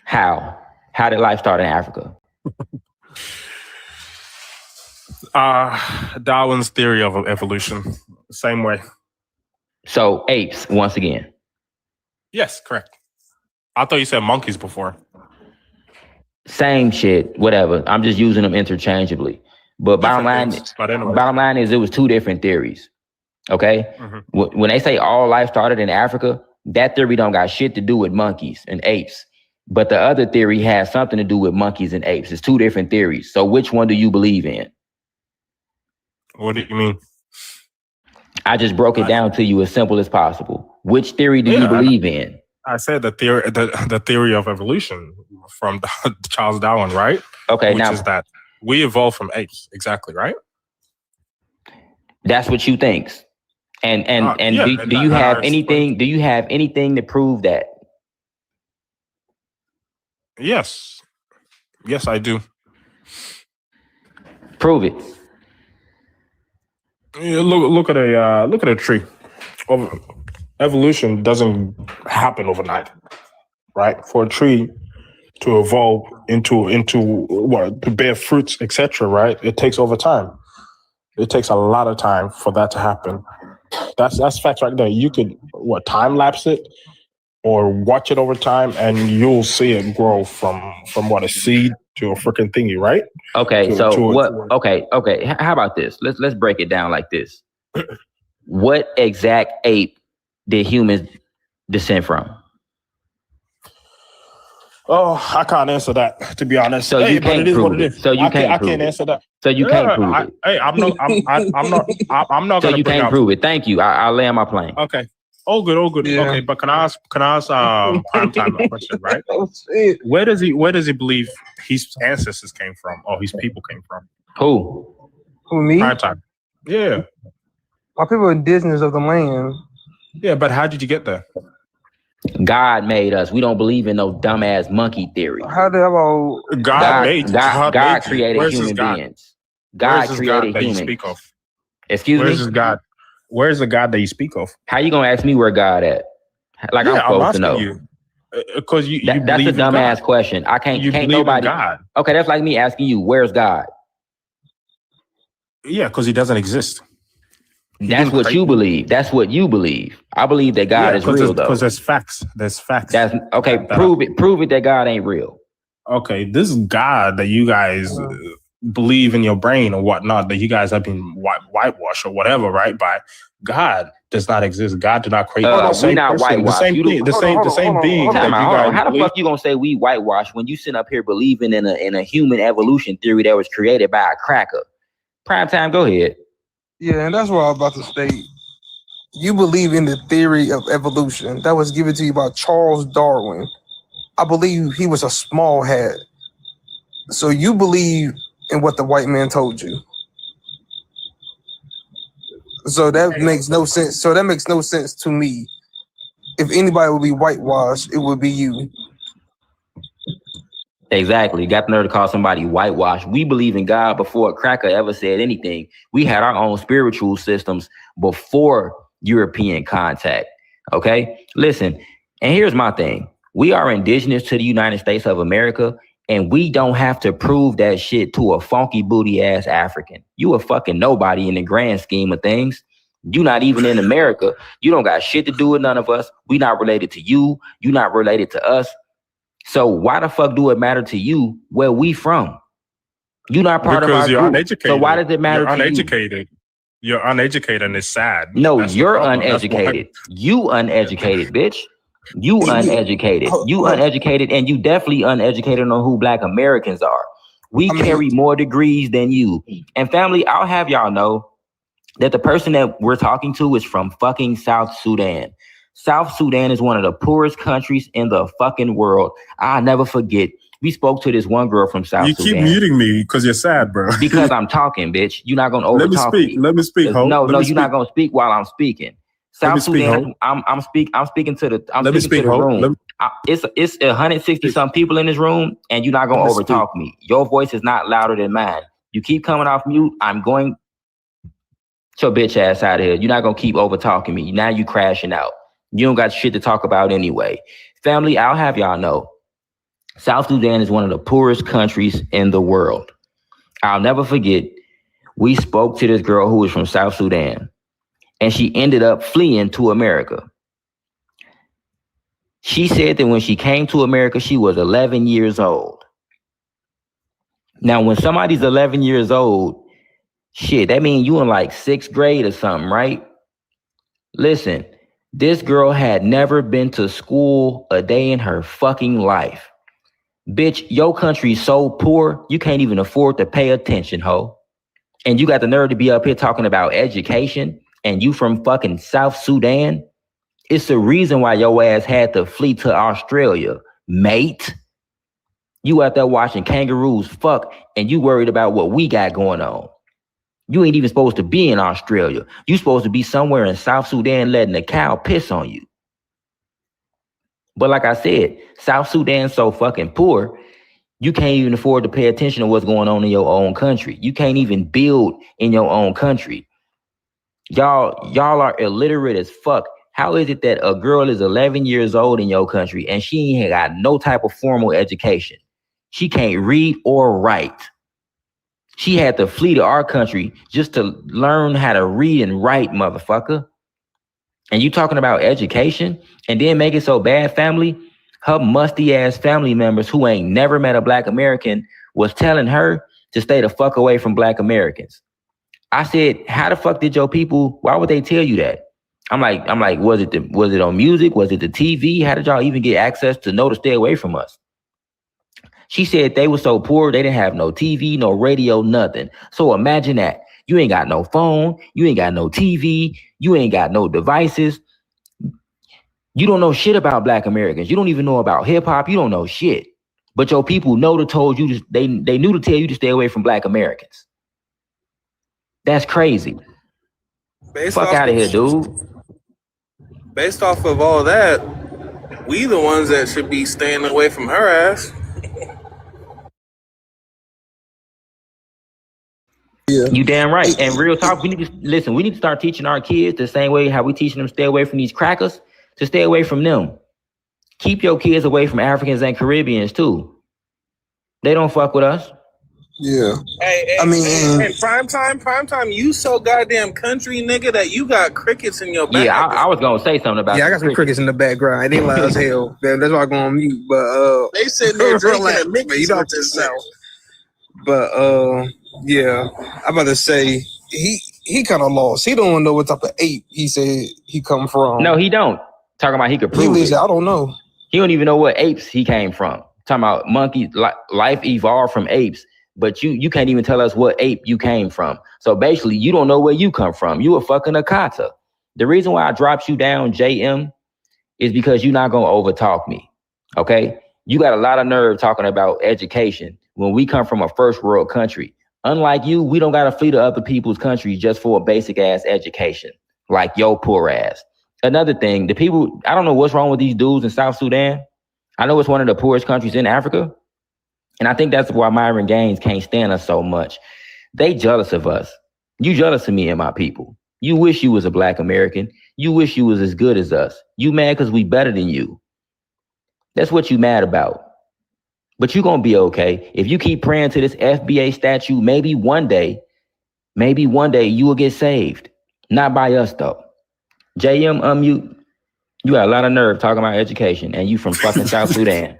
How? How did life start in Africa? Darwin's theory of evolution. Same way. So apes, once again. Yes, correct. I thought you said monkeys before. Same shit, whatever. I'm just using them interchangeably. But bottom line is it was two different theories. Okay? Mm-hmm. When they say all life started in Africa, that theory don't got shit to do with monkeys and apes. But the other theory has something to do with monkeys and apes. It's two different theories. So which one do you believe in? What do you mean? I just broke it down to you as simple as possible. Which theory do you believe in? I said the theory of evolution from Charles Darwin, right? Okay, which is that we evolved from apes, exactly, right? That's what you think. Do you have anything? Do you have anything to prove that? Yes, I do. Prove it. Yeah, look at a tree. evolution doesn't happen overnight, right? For a tree to evolve into what to bear fruits, etc., right? It takes over time. It takes a lot of time for that to happen. That's facts right there. You could time lapse it or watch it over time, and you'll see it grow from what a seed to a freaking thingy, right? Okay, okay. How about this? Let's break it down like this. What exact ape did humans descend from? Oh, I can't answer that, to be honest. So you can't prove it. So you can't I prove can't it. answer that. So you can't prove it. Hey, I'm not. I'm not. So gonna you bring can't out, prove it. Thank you. I'll land my plane. Okay. All good. Yeah. Okay, but can I ask Prime Time a question, right? Oh shit. Where does he believe his ancestors came from or his people came from? Who? Who, me? Prime Time. Yeah. My people are indigenous of the land. Yeah, but how did you get there? God made us. We don't believe in no dumbass monkey theory. How the hell? God made you. God created human beings. God created humans. You speak of? Excuse me? Where's this God? Where's the God that you speak of? How you gonna ask me where God at? Like I'm supposed to know. You. Because you that's believe a dumbass God. question. I can't. You can't believe nobody. In God. Okay, that's like me asking you, where's God? Yeah, because he doesn't exist. That's what you believe. That's what you believe. I believe that God is real, though. Because there's facts. There's facts. That's okay. Prove it. Prove it that God ain't real. Okay, this God that you guys believe in your brain or whatnot, that you guys have been whitewashed or whatever, right? By God does not exist. God did not create the same not person, whitewashed. The same being that you guys How the fuck you gonna say we whitewashed when you sit up here believing in a human evolution theory that was created by a cracker? Prime Time, go ahead. Yeah, and that's what I was about to state. You believe in the theory of evolution that was given to you by Charles Darwin. I believe he was a small hat. So you believe in what the white man told you. So that makes no sense. So that makes no sense to me. If anybody would be whitewashed, it would be you. Exactly. You got the nerve to call somebody whitewashed. We believe in God before a cracker ever said anything. We had our own spiritual systems before European contact. Okay? Listen, and here's my thing. We are indigenous to the United States of America, and we don't have to prove that shit to a funky booty ass African. You a fucking nobody in the grand scheme of things. You not even in America. You don't got shit to do with none of us. We not related to you. You not related to us. So why the fuck do it matter to you where we from? You not part of our Because you're group. uneducated. So why does it matter You're to uneducated. You're uneducated and it's sad. No, That's you're uneducated. You uneducated, bitch. You uneducated. You uneducated, and you definitely uneducated on who Black Americans are. We carry more degrees than you. And family, I'll have y'all know that the person that we're talking to is from fucking South Sudan. South Sudan is one of the poorest countries in the fucking world. I'll never forget. We spoke to this one girl from South Sudan. You keep muting me because you're sad, bro. Because I'm talking, bitch. You're not gonna overtalk me. Let me speak. No, you're not gonna speak while I'm speaking. South Sudan. I'm speaking to the room. It's 160 some people in this room, and you're not gonna overtalk me. Your voice is not louder than mine. You keep coming off mute. I'm going. Get your bitch ass out of here. You're not gonna keep overtalking me. Now you crashing out. You don't got shit to talk about anyway. Family, I'll have y'all know. South Sudan is one of the poorest countries in the world. I'll never forget, we spoke to this girl who was from South Sudan, and she ended up fleeing to America. She said that when she came to America, she was 11 years old. Now, when somebody's 11 years old, shit, that means you in like 6th grade or something, right? Listen, this girl had never been to school a day in her fucking life. Bitch, your country's so poor, you can't even afford to pay attention, ho. And you got the nerve to be up here talking about education, and you from fucking South Sudan? It's the reason why your ass had to flee to Australia, mate. You out there watching kangaroos fuck, and you worried about what we got going on. You ain't even supposed to be in Australia. You supposed to be somewhere in South Sudan letting a cow piss on you. But like I said, South Sudan's so fucking poor, you can't even afford to pay attention to what's going on in your own country. You can't even build in your own country. Y'all are illiterate as fuck. How is it that a girl is 11 years old in your country and she ain't got no type of formal education? She can't read or write. She had to flee to our country just to learn how to read and write, motherfucker. And you talking about education and then make it so bad, family? Her musty ass family members who ain't never met a Black American was telling her to stay the fuck away from Black Americans. I said, how the fuck did your people, why would they tell you that? I'm like, was it on music? Was it the TV? How did y'all even get access to know to stay away from us? She said they were so poor, they didn't have no TV, no radio, nothing. So imagine that. You ain't got no phone, you ain't got no TV, you ain't got no devices. You don't know shit about Black Americans. You don't even know about hip hop. You don't know shit. But your people know they knew to tell you to stay away from Black Americans. That's crazy. Fuck out of here, dude. Based off of all that, we the ones that should be staying away from her ass. Yeah. You damn right. And real talk, we need to start teaching our kids the same way how we teaching them stay away from these crackers, to stay away from them. Keep your kids away from Africans and Caribbeans too. They don't fuck with us. Yeah. Hey, I mean, prime time, you so goddamn country, nigga, that you got crickets in your back. Yeah, I was gonna say something about I got some crickets in the background. It ain't loud as hell. That's why I go on mute. But they sitting there drinking a Mickey, you don't yourself. But yeah, I'm about to say he kind of lost. He don't know what type of ape he said he come from. No, he don't. Talking about he could prove it. I don't know. He don't even know what apes he came from. Talking about monkeys, life evolved from apes, but you can't even tell us what ape you came from. So basically, you don't know where you come from. You a fucking Akata. The reason why I dropped you down, JM, is because you're not gonna overtalk me. Okay? You got a lot of nerve talking about education when we come from a first world country. Unlike you, we don't gotta flee to other people's countries just for a basic ass education, like your poor ass. Another thing, the people, I don't know what's wrong with these dudes in South Sudan. I know it's one of the poorest countries in Africa. And I think that's why Myron Gaines can't stand us so much. They jealous of us. You jealous of me and my people. You wish you was a Black American. You wish you was as good as us. You mad because we better than you. That's what you mad about. But you gonna be okay. If you keep praying to this FBA statue, maybe one day you will get saved. Not by us though. JM, unmute. You got a lot of nerve talking about education, and you from fucking South Sudan.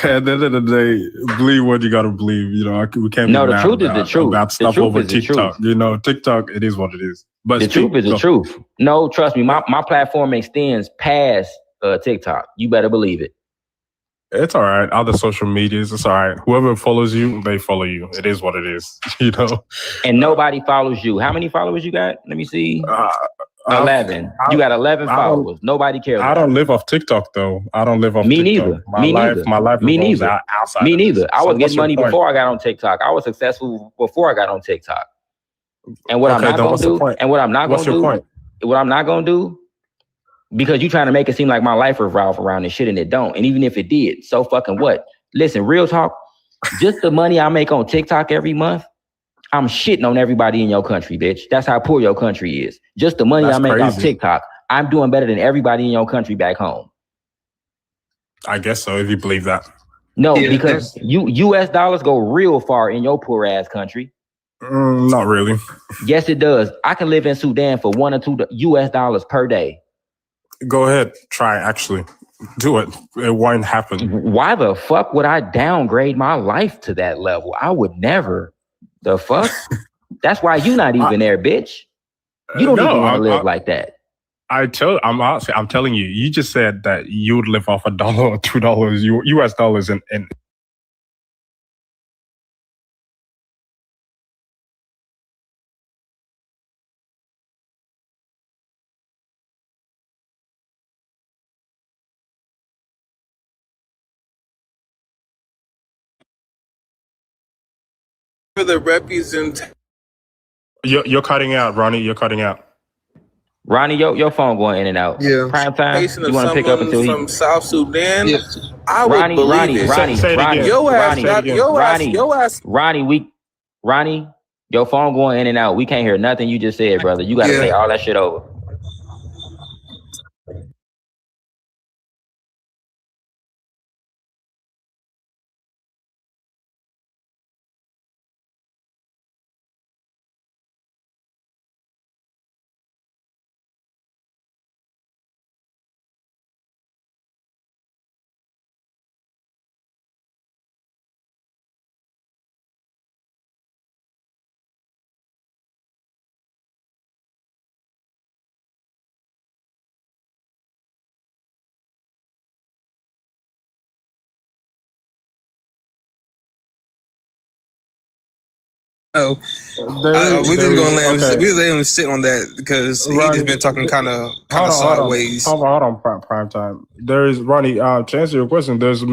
At the end of the day, believe what you gotta believe. You know, we can't. No, the truth is the truth. About stuff over TikTok. You know, TikTok, it is what it is. But the truth is the truth. No, trust me, my platform extends past TikTok. You better believe it. It's all right. Other social medias, it's all right. Whoever follows you, they follow you. It is what it is. You know. And nobody follows you. How many followers you got? Let me see. 11. You got 11 followers. Nobody cares. I don't live off TikTok though. I don't live off Me TikTok. neither. My life Me neither. outside. Me neither. I was getting money point? before I got on TikTok. I was successful before I got on TikTok. And what I'm not gonna do, and what I'm not gonna do, what I'm not gonna do, because you trying to make it seem like my life revolves around this shit, and it don't. And even if it did, so fucking what? Listen, real talk. Just the money I make on TikTok every month, I'm shitting on everybody in your country, bitch. That's how poor your country is. Just the money I make off TikTok, I'm doing better than everybody in your country back home. I guess so, if you believe that. No, because US dollars go real far in your poor ass country. Not really. Yes, it does. I can live in Sudan for $1 or $2 US dollars per day. Go ahead. Try, actually. Do it. It won't happen. Why the fuck would I downgrade my life to that level? I would never. The fuck? That's why you not even there, bitch. You don't even want to live like that. I'm telling you, you just said that you would live off $1 or $2 US dollars in For the representation. You're cutting out, Ronnie. You're cutting out. Ronnie, your phone going in and out. Yeah. Prime time. You want to pick up until from South Sudan? Yeah. I would believe it. Ronnie, your phone going in and out. We can't hear nothing you just said, brother. You got to say all that shit over. Oh, we just gonna let him. We let him sit on that because he just been talking kind of sideways. Hold on, prime time. There is Ronnie. To answer your question, there's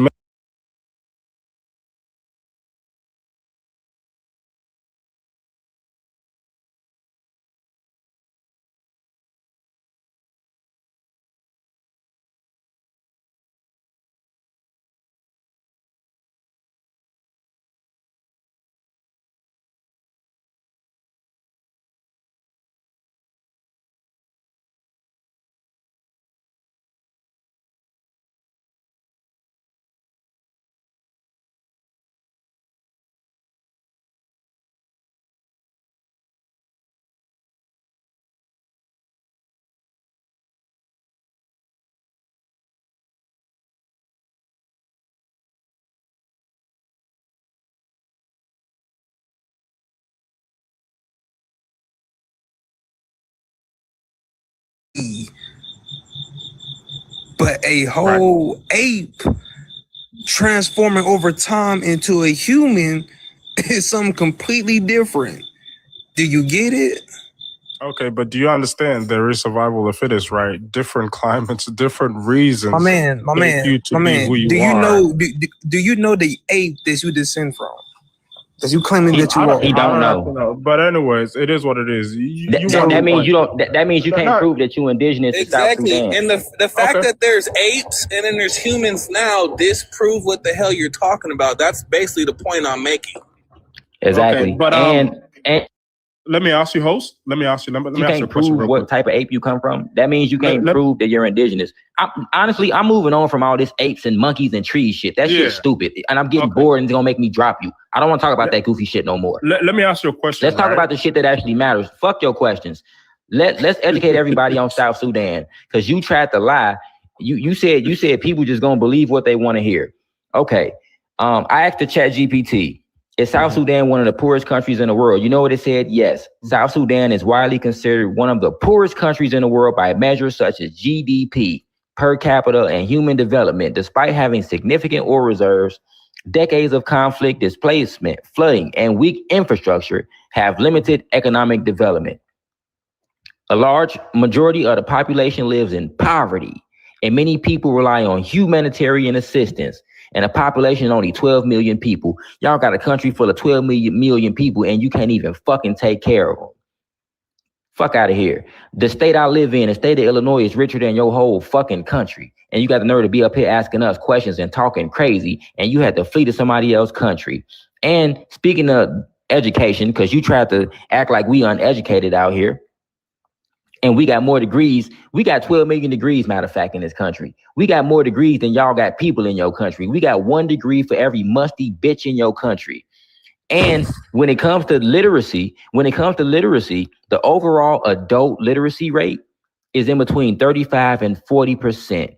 but a whole ape transforming over time into a human is something completely different. Do you get it? okay, but do you understand there is survival of the fittest, right? Different climates, different reasons. My man. Do you know the ape that you descend from? That you claiming that you are? He don't know. But anyways, it is what it is. That means you don't. That means you can't prove that you indigenous to South Sudan. And the fact that there's apes and then there's humans now disprove what the hell you're talking about. That's basically the point I'm making. Exactly. Okay, but and let me ask you, host. Let me ask you a question. What type of ape you come from. That means you can't prove that you're indigenous. I'm moving on from all this apes and monkeys and trees shit. That shit's stupid, and I'm getting bored, and it's gonna make me drop you. I don't want to talk about that goofy shit no more. Let me ask you a question. Let's talk about the shit that actually matters. Fuck your questions. Let's educate everybody on South Sudan, because you tried to lie. You said people just gonna believe what they want to hear. Okay. I asked the Chat GPT. Is South Sudan one of the poorest countries in the world? You know what it said? Yes. South Sudan is widely considered one of the poorest countries in the world by measures such as GDP, per capita, and human development, despite having significant oil reserves. Decades of conflict, displacement, flooding, and weak infrastructure have limited economic development. A large majority of the population lives in poverty, and many people rely on humanitarian assistance. And a population of only 12 million people. Y'all got a country full of 12 million people, and you can't even fucking take care of them. Fuck out of here. The state I live in, the state of Illinois, is richer than your whole fucking country. And you got the nerve to be up here asking us questions and talking crazy, and you had to flee to somebody else's country. And speaking of education, because you tried to act like we uneducated out here, and we got more degrees. We got 12 million degrees, matter of fact, in this country. We got more degrees than y'all got people in your country. We got 1 degree for every musty bitch in your country. And when it comes to literacy, the overall adult literacy rate is in between 35 and 40%.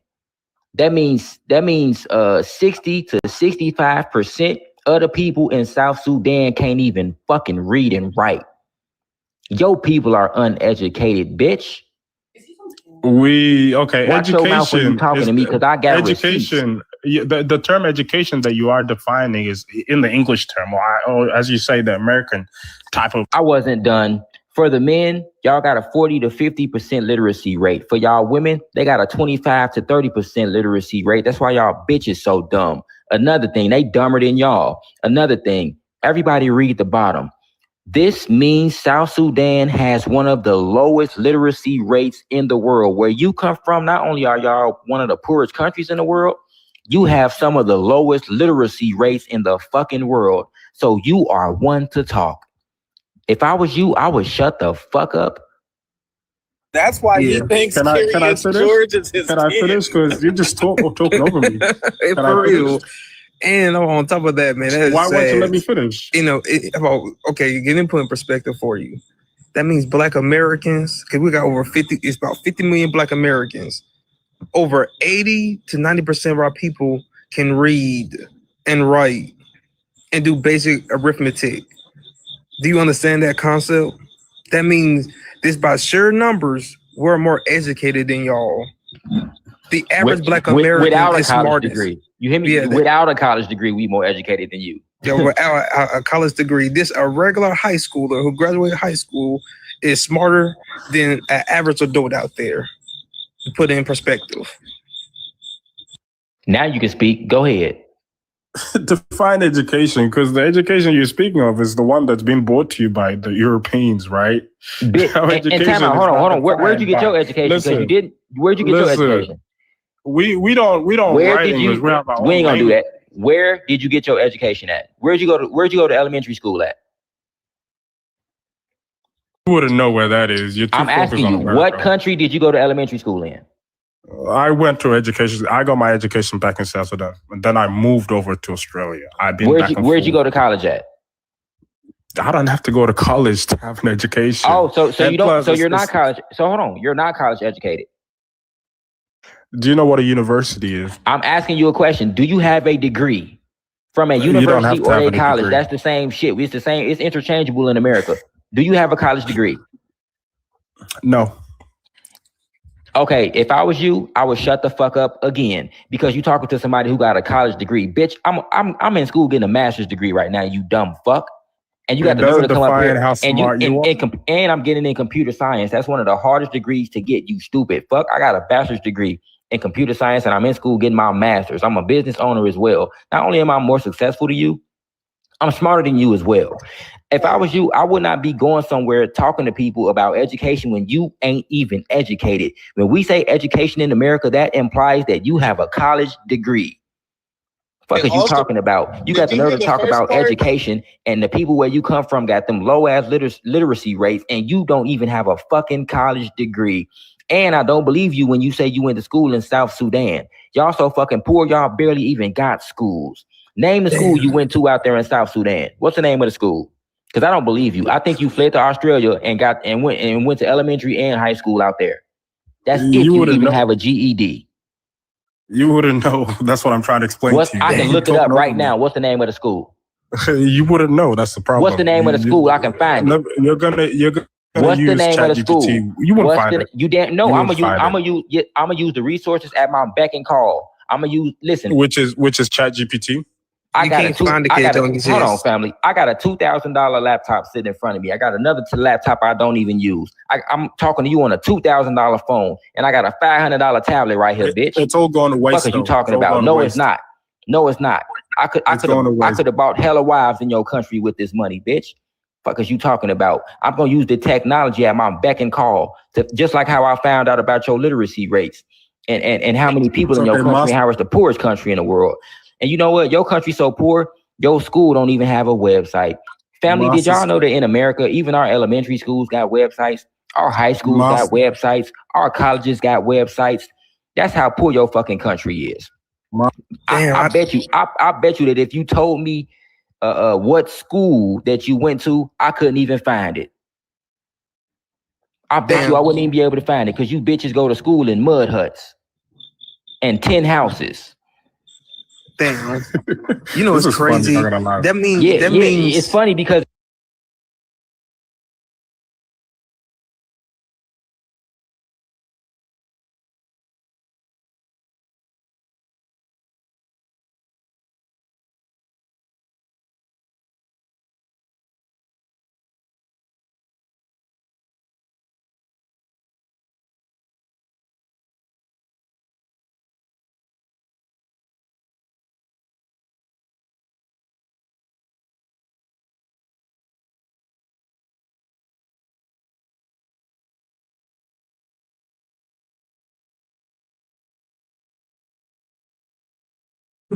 That means 60 to 65% of the people in South Sudan can't even fucking read and write. Your people are uneducated, bitch. Watch education your mouth when you talking to me, because I got education. The term education that you are defining is in the English term, or as you say, the American type of. I wasn't done. For the men, y'all got a 40 to 50% literacy rate. For y'all women, they got a 25 to 30% literacy rate. That's why y'all bitches so dumb. Another thing, they dumber than y'all. Another thing, everybody read the bottom. This means South Sudan has one of the lowest literacy rates in the world. Where you come from, not only are y'all one of the poorest countries in the world, you have some of the lowest literacy rates in the fucking world. So you are one to talk. If I was you, I would shut the fuck up. That's why he thinks Curious George is his Can I finish? Because you just talking over me. For real. And on top of that, man, why won't you let me finish? You know, getting put in perspective for you. That means Black Americans, because we got over 50, it's about 50 million Black Americans. Over 80 to 90% of our people can read and write and do basic arithmetic. Do you understand that concept? That means this by sheer numbers, we're more educated than y'all. The average Black American without a is college smartest. degree. You hear me? Without a college degree, we more educated than you. A college degree. A regular high schooler who graduated high school is smarter than an average adult out there. To put it in perspective. Now you can speak. Go ahead. Define education, because the education you're speaking of is the one that's been brought to you by the Europeans, right? And time out. Hold on. Where'd you get your education? Because you didn't. Where'd you get your education? We don't write English. We ain't gonna do that. Where did you get your education at? Where'd you go to elementary school at? You wouldn't know where that is. I'm asking you, what country did you go to elementary school in? I went to education. I got my education back in South Sudan, and then I moved over to Australia. Where'd you go to college at? I don't have to go to college to have an education. Oh, so you don't. So you're not college. So hold on, you're not college educated. Do you know what a university is? I'm asking you a question. Do you have a degree from a university or a college? Degree. That's the same shit. It's the same. It's interchangeable in America. Do you have a college degree? No. Okay, if I was you, I would shut the fuck up again because you talking to somebody who got a college degree. Bitch, I'm in school getting a master's degree right now, you dumb fuck. And you got the nerve to come up here and I'm getting in computer science. That's one of the hardest degrees to get, you stupid fuck. I got a bachelor's degree in computer science and I'm in school getting my master's. I'm a business owner as well. Not only am I more successful than you, I'm smarter than you as well. If I was you, I would not be going somewhere talking to people about education when you ain't even educated. When we say education in America, that implies that you have a college degree. Fuck is you talking about? You got the nerve to talk about education, and the people where you come from got them low-ass literacy rates, and you don't even have a fucking college degree. And I don't believe you when you say you went to school in South Sudan. Y'all so fucking poor, y'all barely even got schools. Name the school you went to out there in South Sudan. What's the name of the school? Because I don't believe you. I think you fled to Australia and went to elementary and high school out there. That's if you even have a GED. You wouldn't know. That's what I'm trying to explain to you. I can look it up right now. What's the name of the school? You wouldn't know. That's the problem. What's the name of the school? I can find it. You're gonna What's the name of the school? You won't find it. You didn't know. I'm gonna use the resources at my beck and call. I'm gonna use which is ChatGPT. Hold on, family. I got a $2,000 laptop sitting in front of me. I got another laptop I don't even use. I'm talking to you on a $2,000 phone, and I got a $500 tablet right here, bitch. It's all going to waste. What are you talking about? No, it's not. No, it's not. I could have bought hella wives in your country with this money, bitch. Fuck is you talking about? I'm gonna use the technology at my beck and call, just like how I found out about your literacy rates and how many people in your country, how it's the poorest country in the world. And you know what? Your country's so poor, your school don't even have a website. Family, did y'all know that in America, even our elementary schools got websites? Our high schools got websites. Our colleges got websites. That's how poor your fucking country is. I bet you that if you told me what school that you went to, I couldn't even find it. I bet you I wouldn't even be able to find it because you bitches go to school in mud huts and 10 houses. Damn, you know it's crazy. That means it's funny because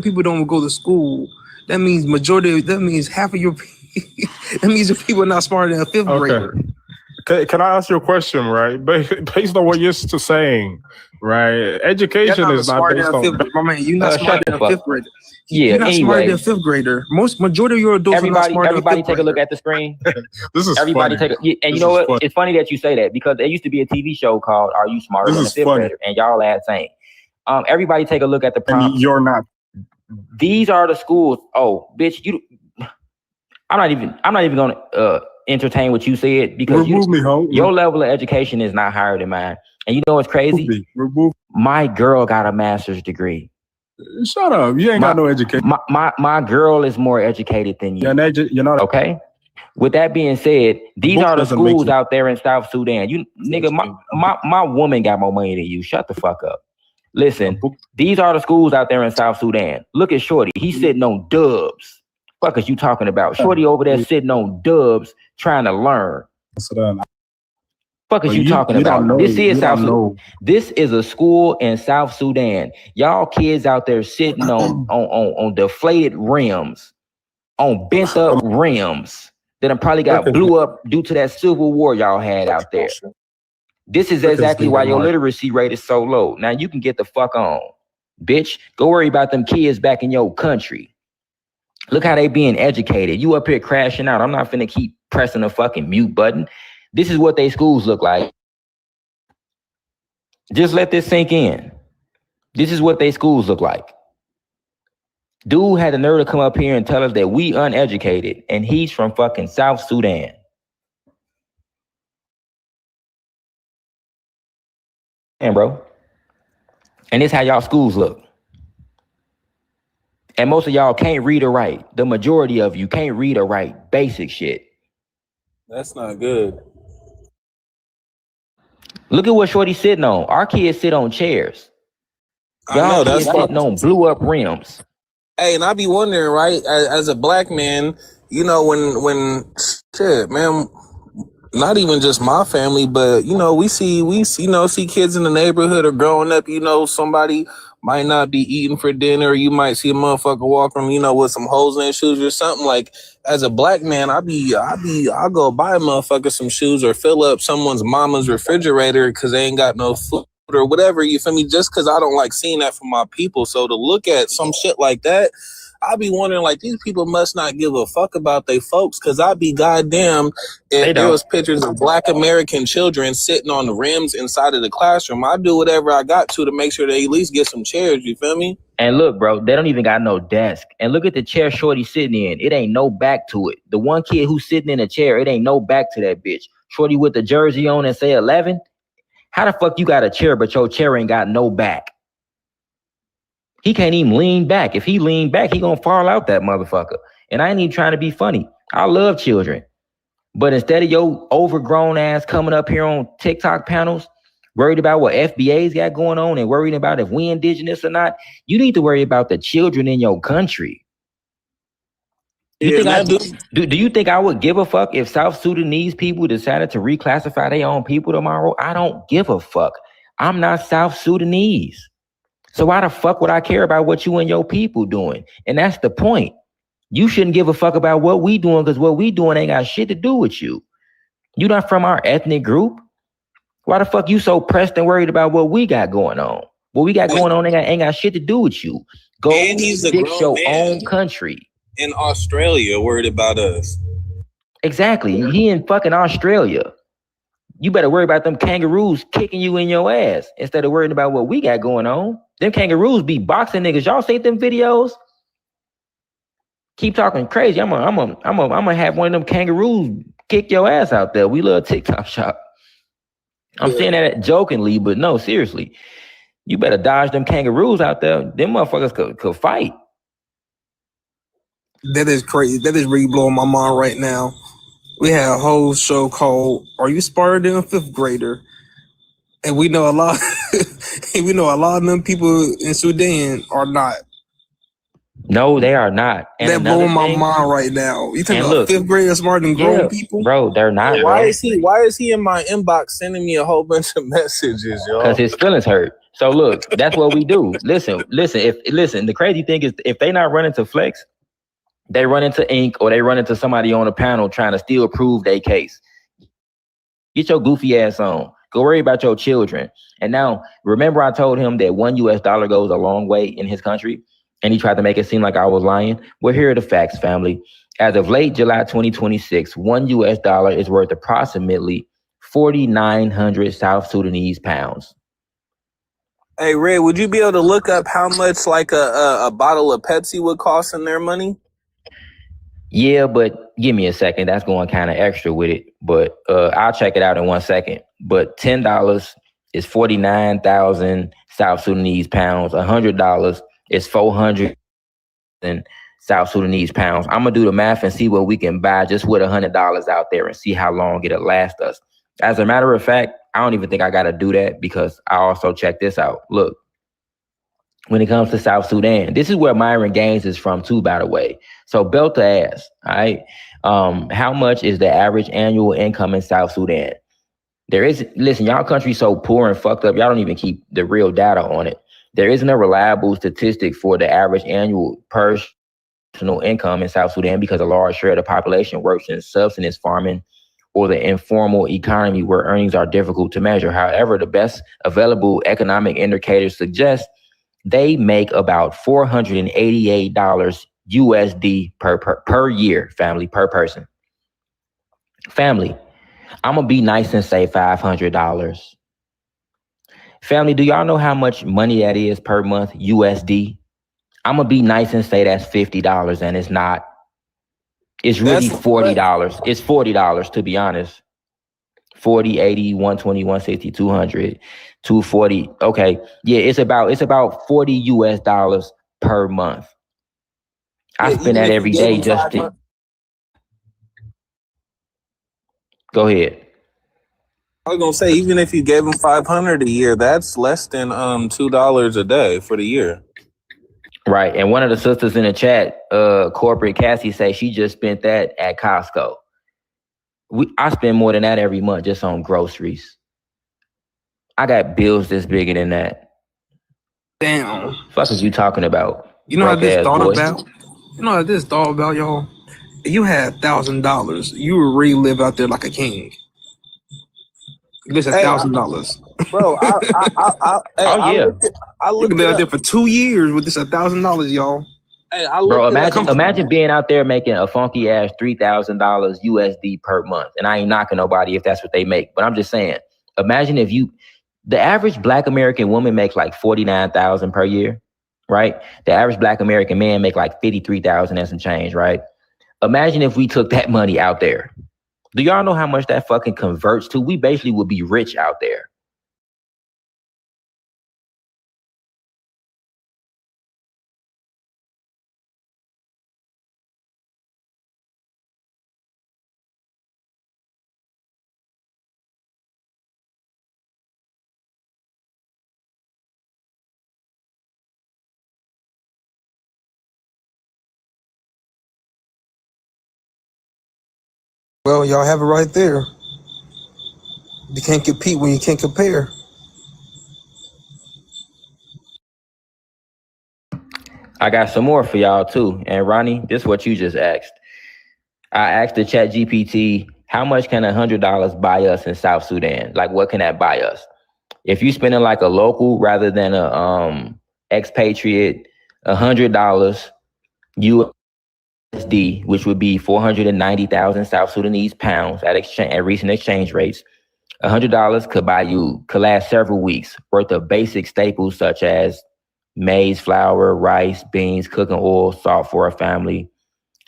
people don't go to school. That means half of your that means your people are not smarter than a fifth grader. Can I ask you a question, right? Based on what you're saying, right? Education is not based on. My man, you're not smarter than a fifth grader. Yeah, you're not smarter than a fifth grader. Majority of your adults are not smarter than a fifth grader. Everybody take a look at the screen. This is everybody funny. And you know what? Funny. It's funny that you say that because there used to be a TV show called "Are You Smarter Than a Fifth Grader?" and y'all ass ain't. Everybody take a look at the prompt. And you're not. These are the schools. Oh, bitch, I'm not even gonna entertain what you said because your level of education is not higher than mine. And you know what's crazy? My girl got a master's degree. Shut up. You ain't got no education. My girl is more educated than you. You're not okay. With that being said, these are the schools out there in South Sudan. You nigga, my woman got more money than you. Shut the fuck up. Listen, these are the schools out there in South Sudan. Look at Shorty. He's sitting on dubs. Fuck is you talking about? Shorty over there sitting on dubs trying to learn. Fuck is you talking about? This is South Sudan. This is a school in South Sudan. Y'all kids out there sitting on deflated rims, on bent up rims that probably got blew up due to that civil war y'all had out there. This is exactly why your literacy rate is so low. Now you can get the fuck on, bitch. Go worry about them kids back in your country. Look how they being educated. You up here crashing out. I'm not finna keep pressing the fucking mute button. This is what they schools look like. Just let this sink in. This is what they schools look like. Dude had the nerve to come up here and tell us that we uneducated, and he's from fucking South Sudan. And bro, and this how y'all schools look. And most of y'all can't read or write. The majority of you can't read or write basic shit. That's not good. Look at what Shorty's sitting on. Our kids sit on chairs. Y'all kids sitting on blew up rims. Hey, and I be wondering, right, as a black man, you know, when shit, man, not even just my family, but you know, we see kids in the neighborhood or growing up, you know, somebody might not be eating for dinner, or you might see a motherfucker walking, you know, with some holes in their shoes or something. Like, as a black man, I'll go buy a motherfucker some shoes or fill up someone's mama's refrigerator because they ain't got no food or whatever, you feel me? Just because I don't like seeing that from my people. So to look at some shit like that, I be wondering, like, these people must not give a fuck about they folks, because I be goddamn if there was pictures of black American children sitting on the rims inside of the classroom, I do whatever I got to make sure they at least get some chairs, you feel me? And look, bro, they don't even got no desk. And look at the chair Shorty sitting in. It ain't no back to it. The one kid who's sitting in a chair, it ain't no back to that bitch. Shorty with the jersey on and say 11. How the fuck you got a chair, but your chair ain't got no back? He can't even lean back. If he lean back, he gonna fall out that motherfucker. And I ain't even trying to be funny. I love children. But instead of your overgrown ass coming up here on TikTok panels, worried about what FBA's got going on and worried about if we indigenous or not, you need to worry about the children in your country. Do you think I would give a fuck if South Sudanese people decided to reclassify their own people tomorrow? I don't give a fuck. I'm not South Sudanese. So why the fuck would I care about what you and your people doing? And that's the point. You shouldn't give a fuck about what we doing, because what we doing ain't got shit to do with you. You not from our ethnic group. Why the fuck you so pressed and worried about what we got going on? What we got going on ain't got shit to do with you. Go fix your own country. In Australia, worried about us. Exactly. He in fucking Australia. You better worry about them kangaroos kicking you in your ass instead of worrying about what we got going on. Them kangaroos be boxing niggas. Y'all see them videos? Keep talking crazy. I'm gonna have one of them kangaroos kick your ass out there. We love TikTok shop. I'm saying that jokingly, but no, seriously. You better dodge them kangaroos out there. Them motherfuckers could fight. That is crazy. That is really blowing my mind right now. We had a whole show called "Are You Smarter Than a Fifth Grader?" And we know a lot. We know a lot of them people in Sudan are not. No, they are not. And that blowing my mind right now. You think look, fifth graders smarter than grown people? Bro, they're not. Why is he in my inbox sending me a whole bunch of messages, y'all? Because his feelings hurt. So look, that's what we do. Listen. The crazy thing is, if they not running to Flex, they run into Ink, or they run into somebody on a panel trying to still prove their case. Get your goofy ass on. Go worry about your children. And now, remember I told him that $1 US goes a long way in his country, and he tried to make it seem like I was lying? Well, here are the facts, family. As of late July 2026, $1 US is worth approximately 4,900 South Sudanese pounds. Hey, Ray, would you be able to look up how much like a bottle of Pepsi would cost in their money? Yeah, but give me a second. That's going kind of extra with it. But I'll check it out in 1 second. But $10 is 49,000 South Sudanese pounds. $100 is 400 in South Sudanese pounds. I'm gonna do the math and see what we can buy just with $100 out there and see how long it'll last us. As a matter of fact, I don't even think I gotta do that because I also check this out. Look, when it comes to South Sudan, this is where Myron Gaines is from too, by the way. So belt to ass, all right? How much is the average annual income in South Sudan? Listen, y'all country so poor and fucked up, y'all don't even keep the real data on it. There isn't a reliable statistic for the average annual personal income in South Sudan because a large share of the population works in subsistence farming or the informal economy where earnings are difficult to measure. However, the best available economic indicators suggest they make about $488 USD per year, family, per person. Family, I'm going to be nice and say $500. Family, do y'all know how much money that is per month, USD? I'm going to be nice and say that's $50, and it's not. It's really $40. It's $40, to be honest. 40, 80, 120, 160, 200, 240. Okay. Yeah, it's about 40 US dollars per month. I spend that every day just to... Go ahead. I was gonna say, even if you gave them $500 a year, that's less than $2 a day for the year. Right. And one of the sisters in the chat, corporate Cassie, say she just spent that at Costco. I spend more than that every month just on groceries. I got bills this bigger than that. Damn. Fuck is you talking about? You know what I just thought about? You know what I just thought about, y'all? If you had $1,000, you would really live out there like a king. This $1,000, bro. I looked out there for 2 years with this $1,000, y'all. Hey, bro, imagine being out there making a funky ass $3,000 USD per month, and I ain't knocking nobody if that's what they make, but I'm just saying, imagine if the average Black American woman makes like $49,000 per year, right? The average Black American man make like $53,000 and some change, right? Imagine if we took that money out there. Do y'all know how much that fucking converts to? We basically would be rich out there. Well, y'all have it right there. You can't compete when you can't compare. I got some more for y'all too. And Ronnie, this is what you just asked. I asked the Chat GPT, how much can $100 buy us in South Sudan? Like, what can that buy us? If you spending like a local rather than a expatriate, $100 USD, which would be 490,000 South Sudanese pounds at recent exchange rates. $100 could last several weeks worth of basic staples such as maize, flour, rice, beans, cooking oil, salt for a family,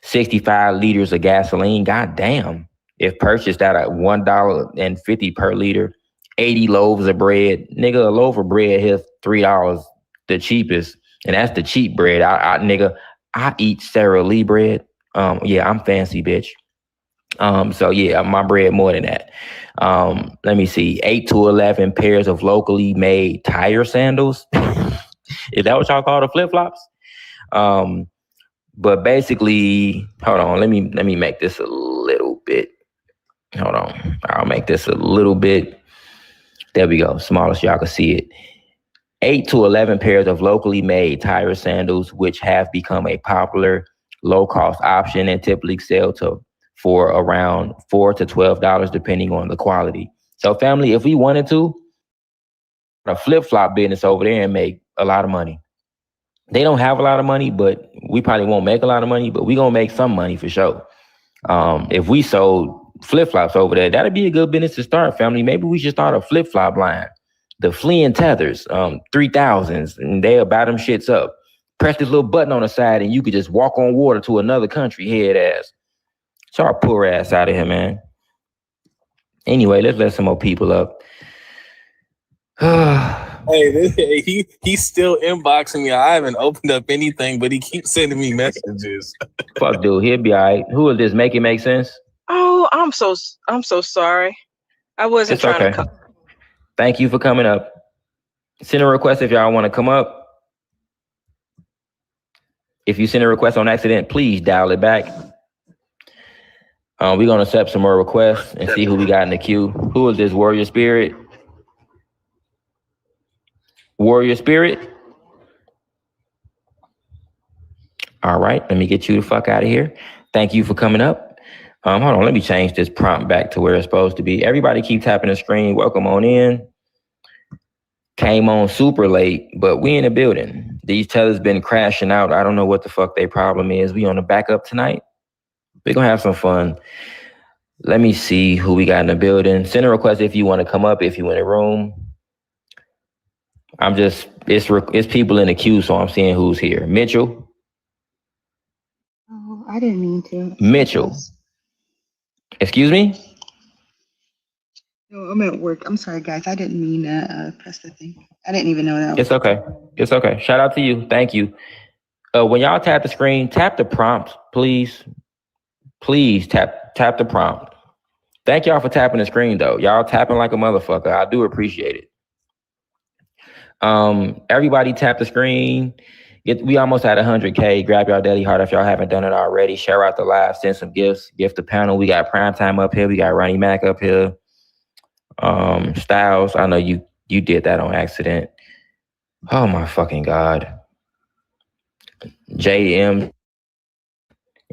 65 liters of gasoline. God damn. If purchased at $1.50 per liter, 80 loaves of bread. Nigga, a loaf of bread here $3, the cheapest. And that's the cheap bread. I eat Sara Lee bread. Yeah, I'm fancy, bitch. So yeah, my bread more than that. Let me see, 8 to 11 pairs of locally made tire sandals. Is that what y'all call the flip-flops? But basically, hold on, let me make this a little bit. Hold on, I'll make this a little bit. There we go, smallest y'all can see it. 8 to 11 pairs of locally made tire sandals, which have become a popular low-cost option and typically sell for around $4 to $12, depending on the quality. So family, if we wanted to, a flip-flop business over there and make a lot of money. They don't have a lot of money, but we probably won't make a lot of money, but we gonna make some money for sure. If we sold flip-flops over there, that'd be a good business to start, family. Maybe we should start a flip-flop line. The Flea and Tethers, 3000s, and they'll buy them shits up. Press this little button on the side and you could just walk on water to another country, head ass. So our poor ass out of here, man. Anyway, let's let some more people up. He's still inboxing me. I haven't opened up anything, but he keeps sending me messages. Fuck, dude. He'll be all right. Who is this? Make it make sense? Oh, I'm so sorry. I wasn't It's trying okay. to come. Thank you for coming up. Send a request if y'all want to come up. If you send a request on accident, please dial it back. We're going to accept some more requests and see who we got in the queue. Who is this? Warrior Spirit? Warrior Spirit? All right, let me get you the fuck out of here. Thank you for coming up. Hold on, let me change this prompt back to where it's supposed to be. Everybody keep tapping the screen. Welcome on in. Came on super late, but we in the building. These tellers been crashing out. I don't know what the fuck their problem is. We on the backup tonight. We're going to have some fun. Let me see who we got in the building. Send a request if you want to come up, if you in the room. It's people in the queue, so I'm seeing who's here. Mitchell. Oh, I didn't mean to. Mitchell. Excuse me? No, I'm at work. I'm sorry, guys. I didn't mean to press the thing. I didn't even know that. It's okay. It's okay. Shout out to you. Thank you. When y'all tap the screen, tap the prompt, please. Please tap the prompt. Thank y'all for tapping the screen, though. Y'all tapping like a motherfucker. I do appreciate it. Everybody tap the screen. We almost at 100K. Grab y'all daily heart if y'all haven't done it already. Share out the live. Send some gifts. Gift the panel. We got Primetime up here. We got Ronnie Mac up here. Styles. I know you did that on accident. Oh my fucking God. JM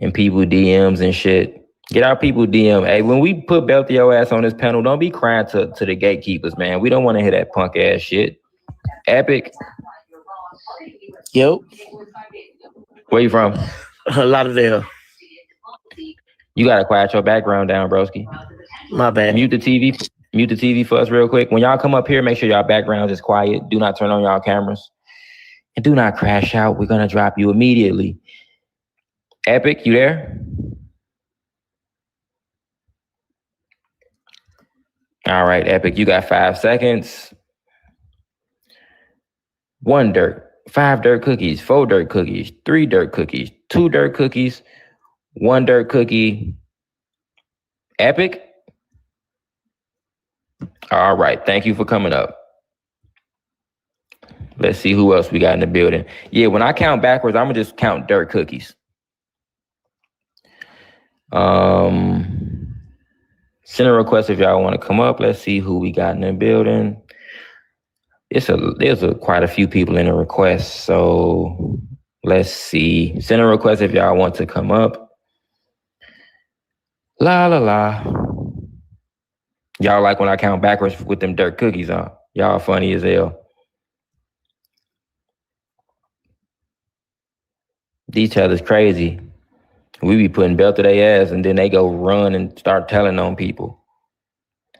and people DMs and shit. Get our people DM. Hey, when we put belt your ass on this panel, don't be crying to the gatekeepers, man. We don't want to hear that punk ass shit. Epic. Yo. Where you from? Lauderdale. You gotta quiet your background down, broski. My bad. Mute the TV for us real quick. When y'all come up here, make sure y'all background is quiet. Do not turn on y'all cameras. And do not crash out. We're gonna drop you immediately. Epic, you there? All right, Epic, you got 5 seconds. 1 dirt, 5 dirt cookies, 4 dirt cookies, 3 dirt cookies, 2 dirt cookies, 1 dirt cookie. Epic? All right, thank you for coming up. Let's see who else we got in the building. Yeah, when I count backwards, I'm gonna just count dirt cookies. Send a request if y'all want to come up. Let's see who we got in the building. There's quite a few people in the request, so let's see. Send a request if y'all want to come up. La la la. Y'all like when I count backwards with them dirt cookies, huh? Y'all funny as hell. These tellers crazy. We be putting belt to their ass and then they go run and start telling on people.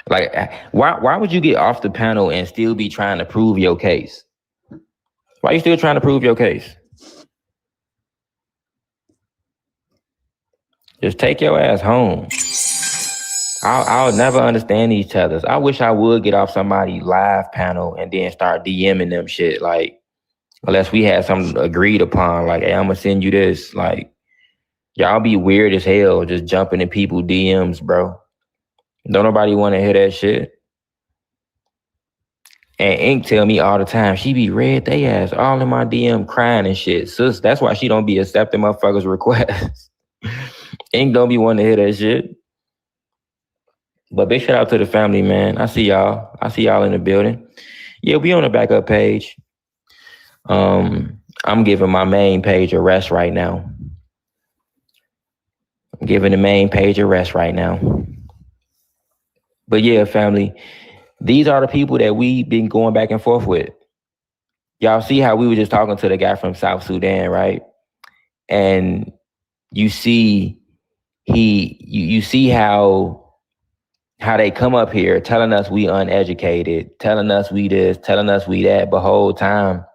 Like, why would you get off the panel and still be trying to prove your case? Why are you still trying to prove your case? Just take your ass home. I'll never understand these tellers. I wish I would get off somebody's live panel and then start DMing them shit. Like, unless we had something agreed upon, like, hey, I'm gonna send you this. Like, y'all be weird as hell just jumping in people's DMs, bro. Don't nobody want to hear that shit. And Ink tell me all the time, she be red they ass all in my DM crying and shit. Sis, that's why she don't be accepting motherfuckers' requests. Ink don't be wanting to hear that shit. But big shout out to the family, man. I see y'all. I see y'all in the building. Yeah, we on the backup page. I'm giving my main page a rest right now. I'm giving the main page a rest right now. But yeah, family, these are the people that we been going back and forth with. Y'all see how we were just talking to the guy from South Sudan, right? And you see you see how they come up here telling us we uneducated, telling us we this, telling us we that, but whole time,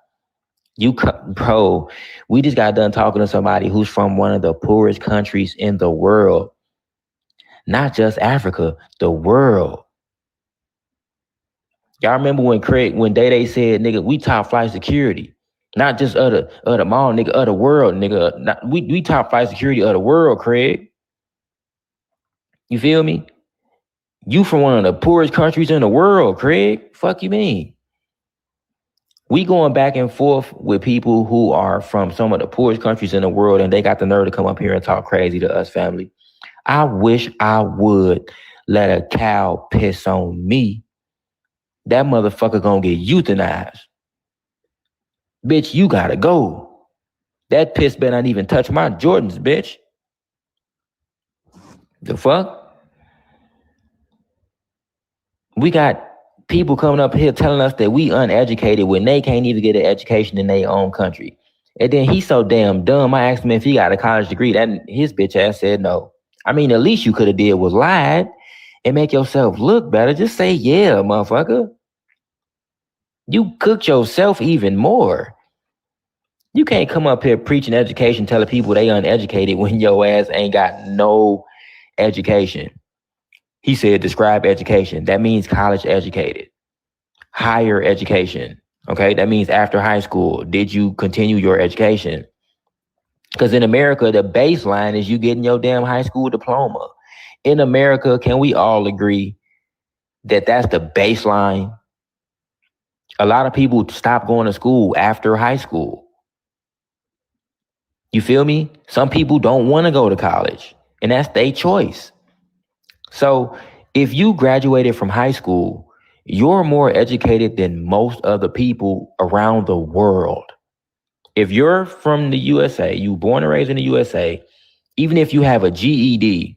bro, we just got done talking to somebody who's from one of the poorest countries in the world. Not just Africa, the world. Y'all remember when Day said, nigga, we top flight security. Not just of the mall, nigga, of the world, nigga. We top flight security of the world, Craig. You feel me? You from one of the poorest countries in the world, Craig. Fuck you mean? We going back and forth with people who are from some of the poorest countries in the world, and they got the nerve to come up here and talk crazy to us, family. I wish I would let a cow piss on me. That motherfucker gonna get euthanized. Bitch, you gotta go. That piss better not even touch my Jordans, bitch. The fuck? We got people coming up here telling us that we uneducated when they can't even get an education in their own country. And then he's so damn dumb. I asked him if he got a college degree. That his bitch ass said no. I mean, the least you could have did was lied and make yourself look better. Just say yeah, motherfucker. You cooked yourself even more. You can't come up here preaching education, telling people they uneducated when your ass ain't got no education. He said, describe education. That means college educated. Higher education. Okay, that means after high school. Did you continue your education? Because in America, the baseline is you getting your damn high school diploma. In America, can we all agree that that's the baseline? A lot of people stop going to school after high school. You feel me? Some people don't want to go to college, and that's their choice. So if you graduated from high school, you're more educated than most other people around the world. If you're from the USA, you born and raised in the USA, even if you have a GED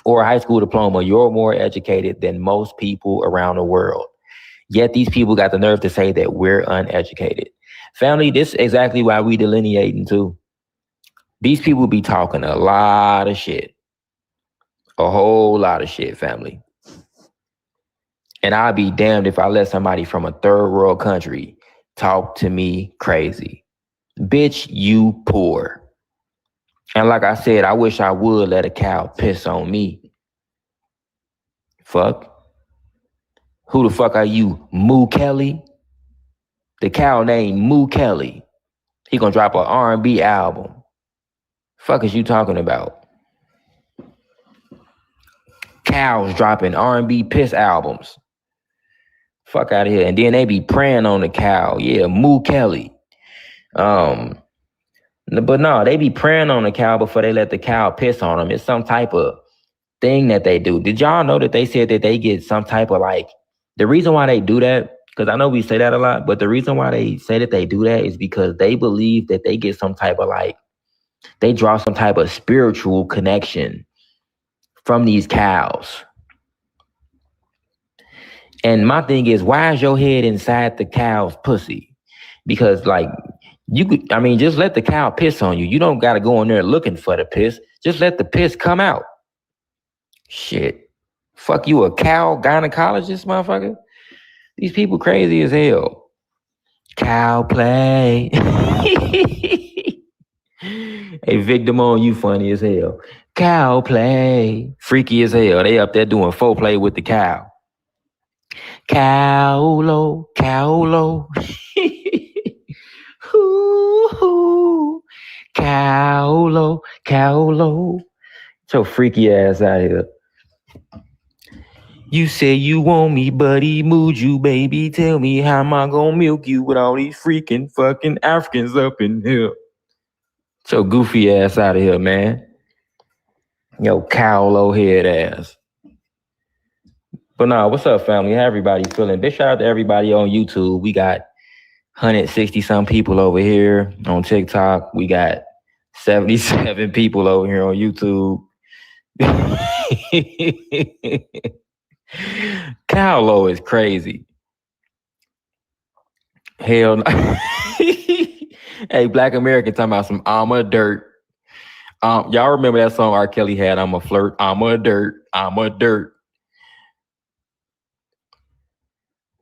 or a high school diploma, you're more educated than most people around the world. Yet these people got the nerve to say that we're uneducated. Family, this is exactly why we delineating too. These people be talking a lot of shit. A whole lot of shit, family. And I'll be damned if I let somebody from a third world country talk to me crazy. Bitch, you poor. And like I said, I wish I would let a cow piss on me. Fuck. Who the fuck are you, Moo Kelly? The cow named Moo Kelly. He gonna drop an R&B album. Fuck is you talking about? Cows dropping R&B piss albums. Fuck out of here. And then they be praying on the cow. Yeah, Moo Kelly. But no, they be praying on the cow before they let the cow piss on them. It's some type of thing that they do. Did y'all know that they said that they get some type of the reason why they do that, because I know we say that a lot, but the reason why they say that they do that is because they believe that they get some type of they draw some type of spiritual connection from these cows. And my thing is, why is your head inside the cow's pussy? Because just let the cow piss on you. You don't got to go in there looking for the piss. Just let the piss come out. Shit. Fuck you, a cow gynecologist, motherfucker? These people crazy as hell. Cow play. Hey, Vic Damone, you funny as hell. Cow play. Freaky as hell. They up there doing foreplay with the cow. Cow-lo, cow-lo. Ooh, cow-lo, cow-lo. So freaky ass out here. You say you want me, buddy, mood you, baby. Tell me how am I gonna milk you with all these freaking fucking Africans up in here? So goofy ass out of here, man. Yo, cow-lo head ass. But nah, what's up, family? How everybody feeling? Big shout out to everybody on YouTube. We got 160 some people over here on TikTok. We got 77 people over here on YouTube. Cow-lo is crazy. Hell no. Hey, Black American talking about some I'm a dirt. Y'all remember that song R. Kelly had, I'm a flirt, I'm a dirt, I'm a dirt.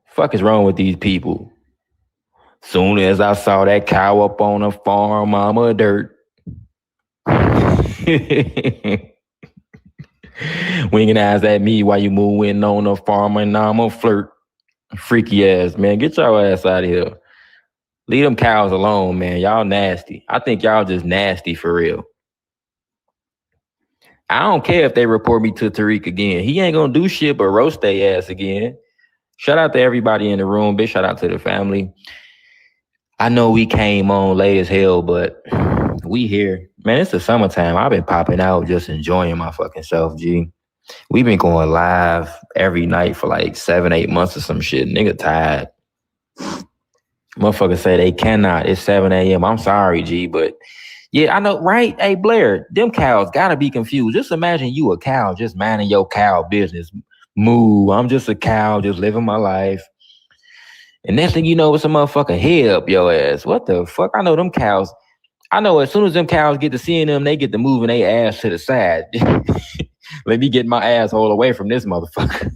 Fuck is wrong with these people? Soon as I saw that cow up on a farm, I'm a dirt. Winking eyes at me while you moving on a farm and I'm a flirt. Freaky ass, man. Get your ass out of here. Leave them cows alone, man. Y'all nasty. I think y'all just nasty for real. I don't care if they report me to Tariq again. He ain't gonna do shit but roast their ass again. Shout out to everybody in the room. Big shout out to the family. I know we came on late as hell, but we here. Man, it's the summertime. I've been popping out, just enjoying my fucking self, G. We've been going live every night for like 7-8 months or some shit. Nigga tired. Motherfuckers say they cannot. It's 7 a.m. I'm sorry, G, but yeah, I know, right? Hey, Blair, them cows gotta be confused. Just imagine you a cow just minding your cow business. Moo, I'm just a cow, just living my life. And next thing you know, it's a motherfucking head up your ass. What the fuck? I know them cows. I know as soon as them cows get to seeing them, they get to moving their ass to the side. Let me get my asshole away from this motherfucker.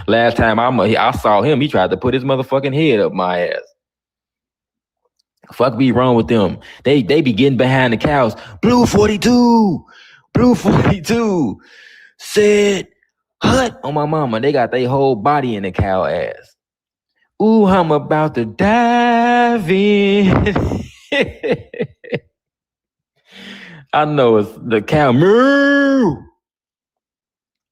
Last time I saw him, he tried to put his motherfucking head up my ass. Fuck be wrong with them. They be getting behind the cows. Blue 42. Blue 42. Said hut on my mama. They got their whole body in the cow ass. Ooh, I'm about to dive in. I know it's the cow. Moo.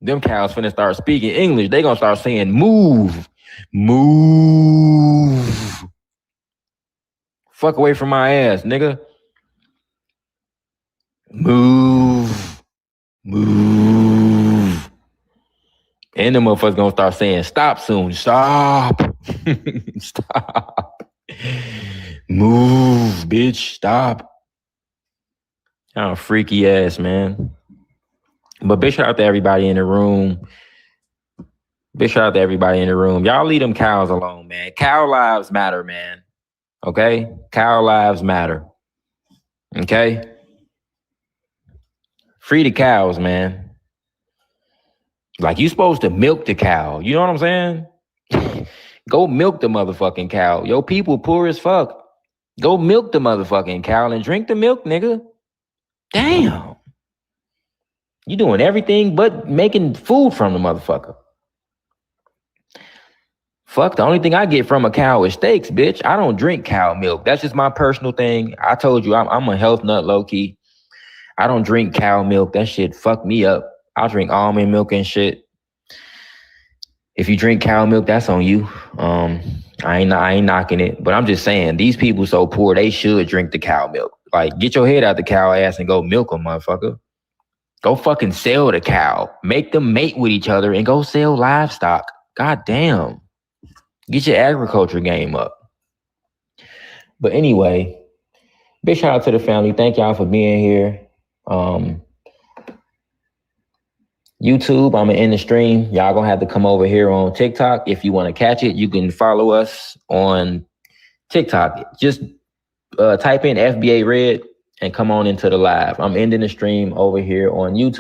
Them cows finna start speaking English. They gonna start saying move. Move. Fuck away from my ass, nigga. Move. Move. And them motherfuckers gonna start saying stop soon. Stop. Stop. Move, bitch. Stop. Oh, freaky ass, man. But big shout out to everybody in the room. Big shout out to everybody in the room. Y'all leave them cows alone, man. Cow lives matter, man. Okay? Cow lives matter. Okay? Free the cows, man. Like, you supposed to milk the cow. You know what I'm saying? Go milk the motherfucking cow. Yo, people poor as fuck. Go milk the motherfucking cow and drink the milk, nigga. Damn. You doing everything but making food from the motherfucker. Fuck, the only thing I get from a cow is steaks, bitch. I don't drink cow milk. That's just my personal thing. I told you I'm a health nut, low-key. I don't drink cow milk. That shit fucked me up. I drink almond milk and shit. If you drink cow milk, that's on you. I ain't knocking it, but I'm just saying, these people so poor, they should drink the cow milk. Like, get your head out the cow ass and go milk them, motherfucker. Go fucking sell the cow. Make them mate with each other and go sell livestock. God damn. Get your agriculture game up. But anyway, big shout out to the family. Thank y'all for being here. YouTube, I'm gonna end the stream. Y'all gonna have to come over here on TikTok. If you want to catch it, you can follow us on TikTok. Just type in FBA Red and come on into the live. I'm ending the stream over here on YouTube.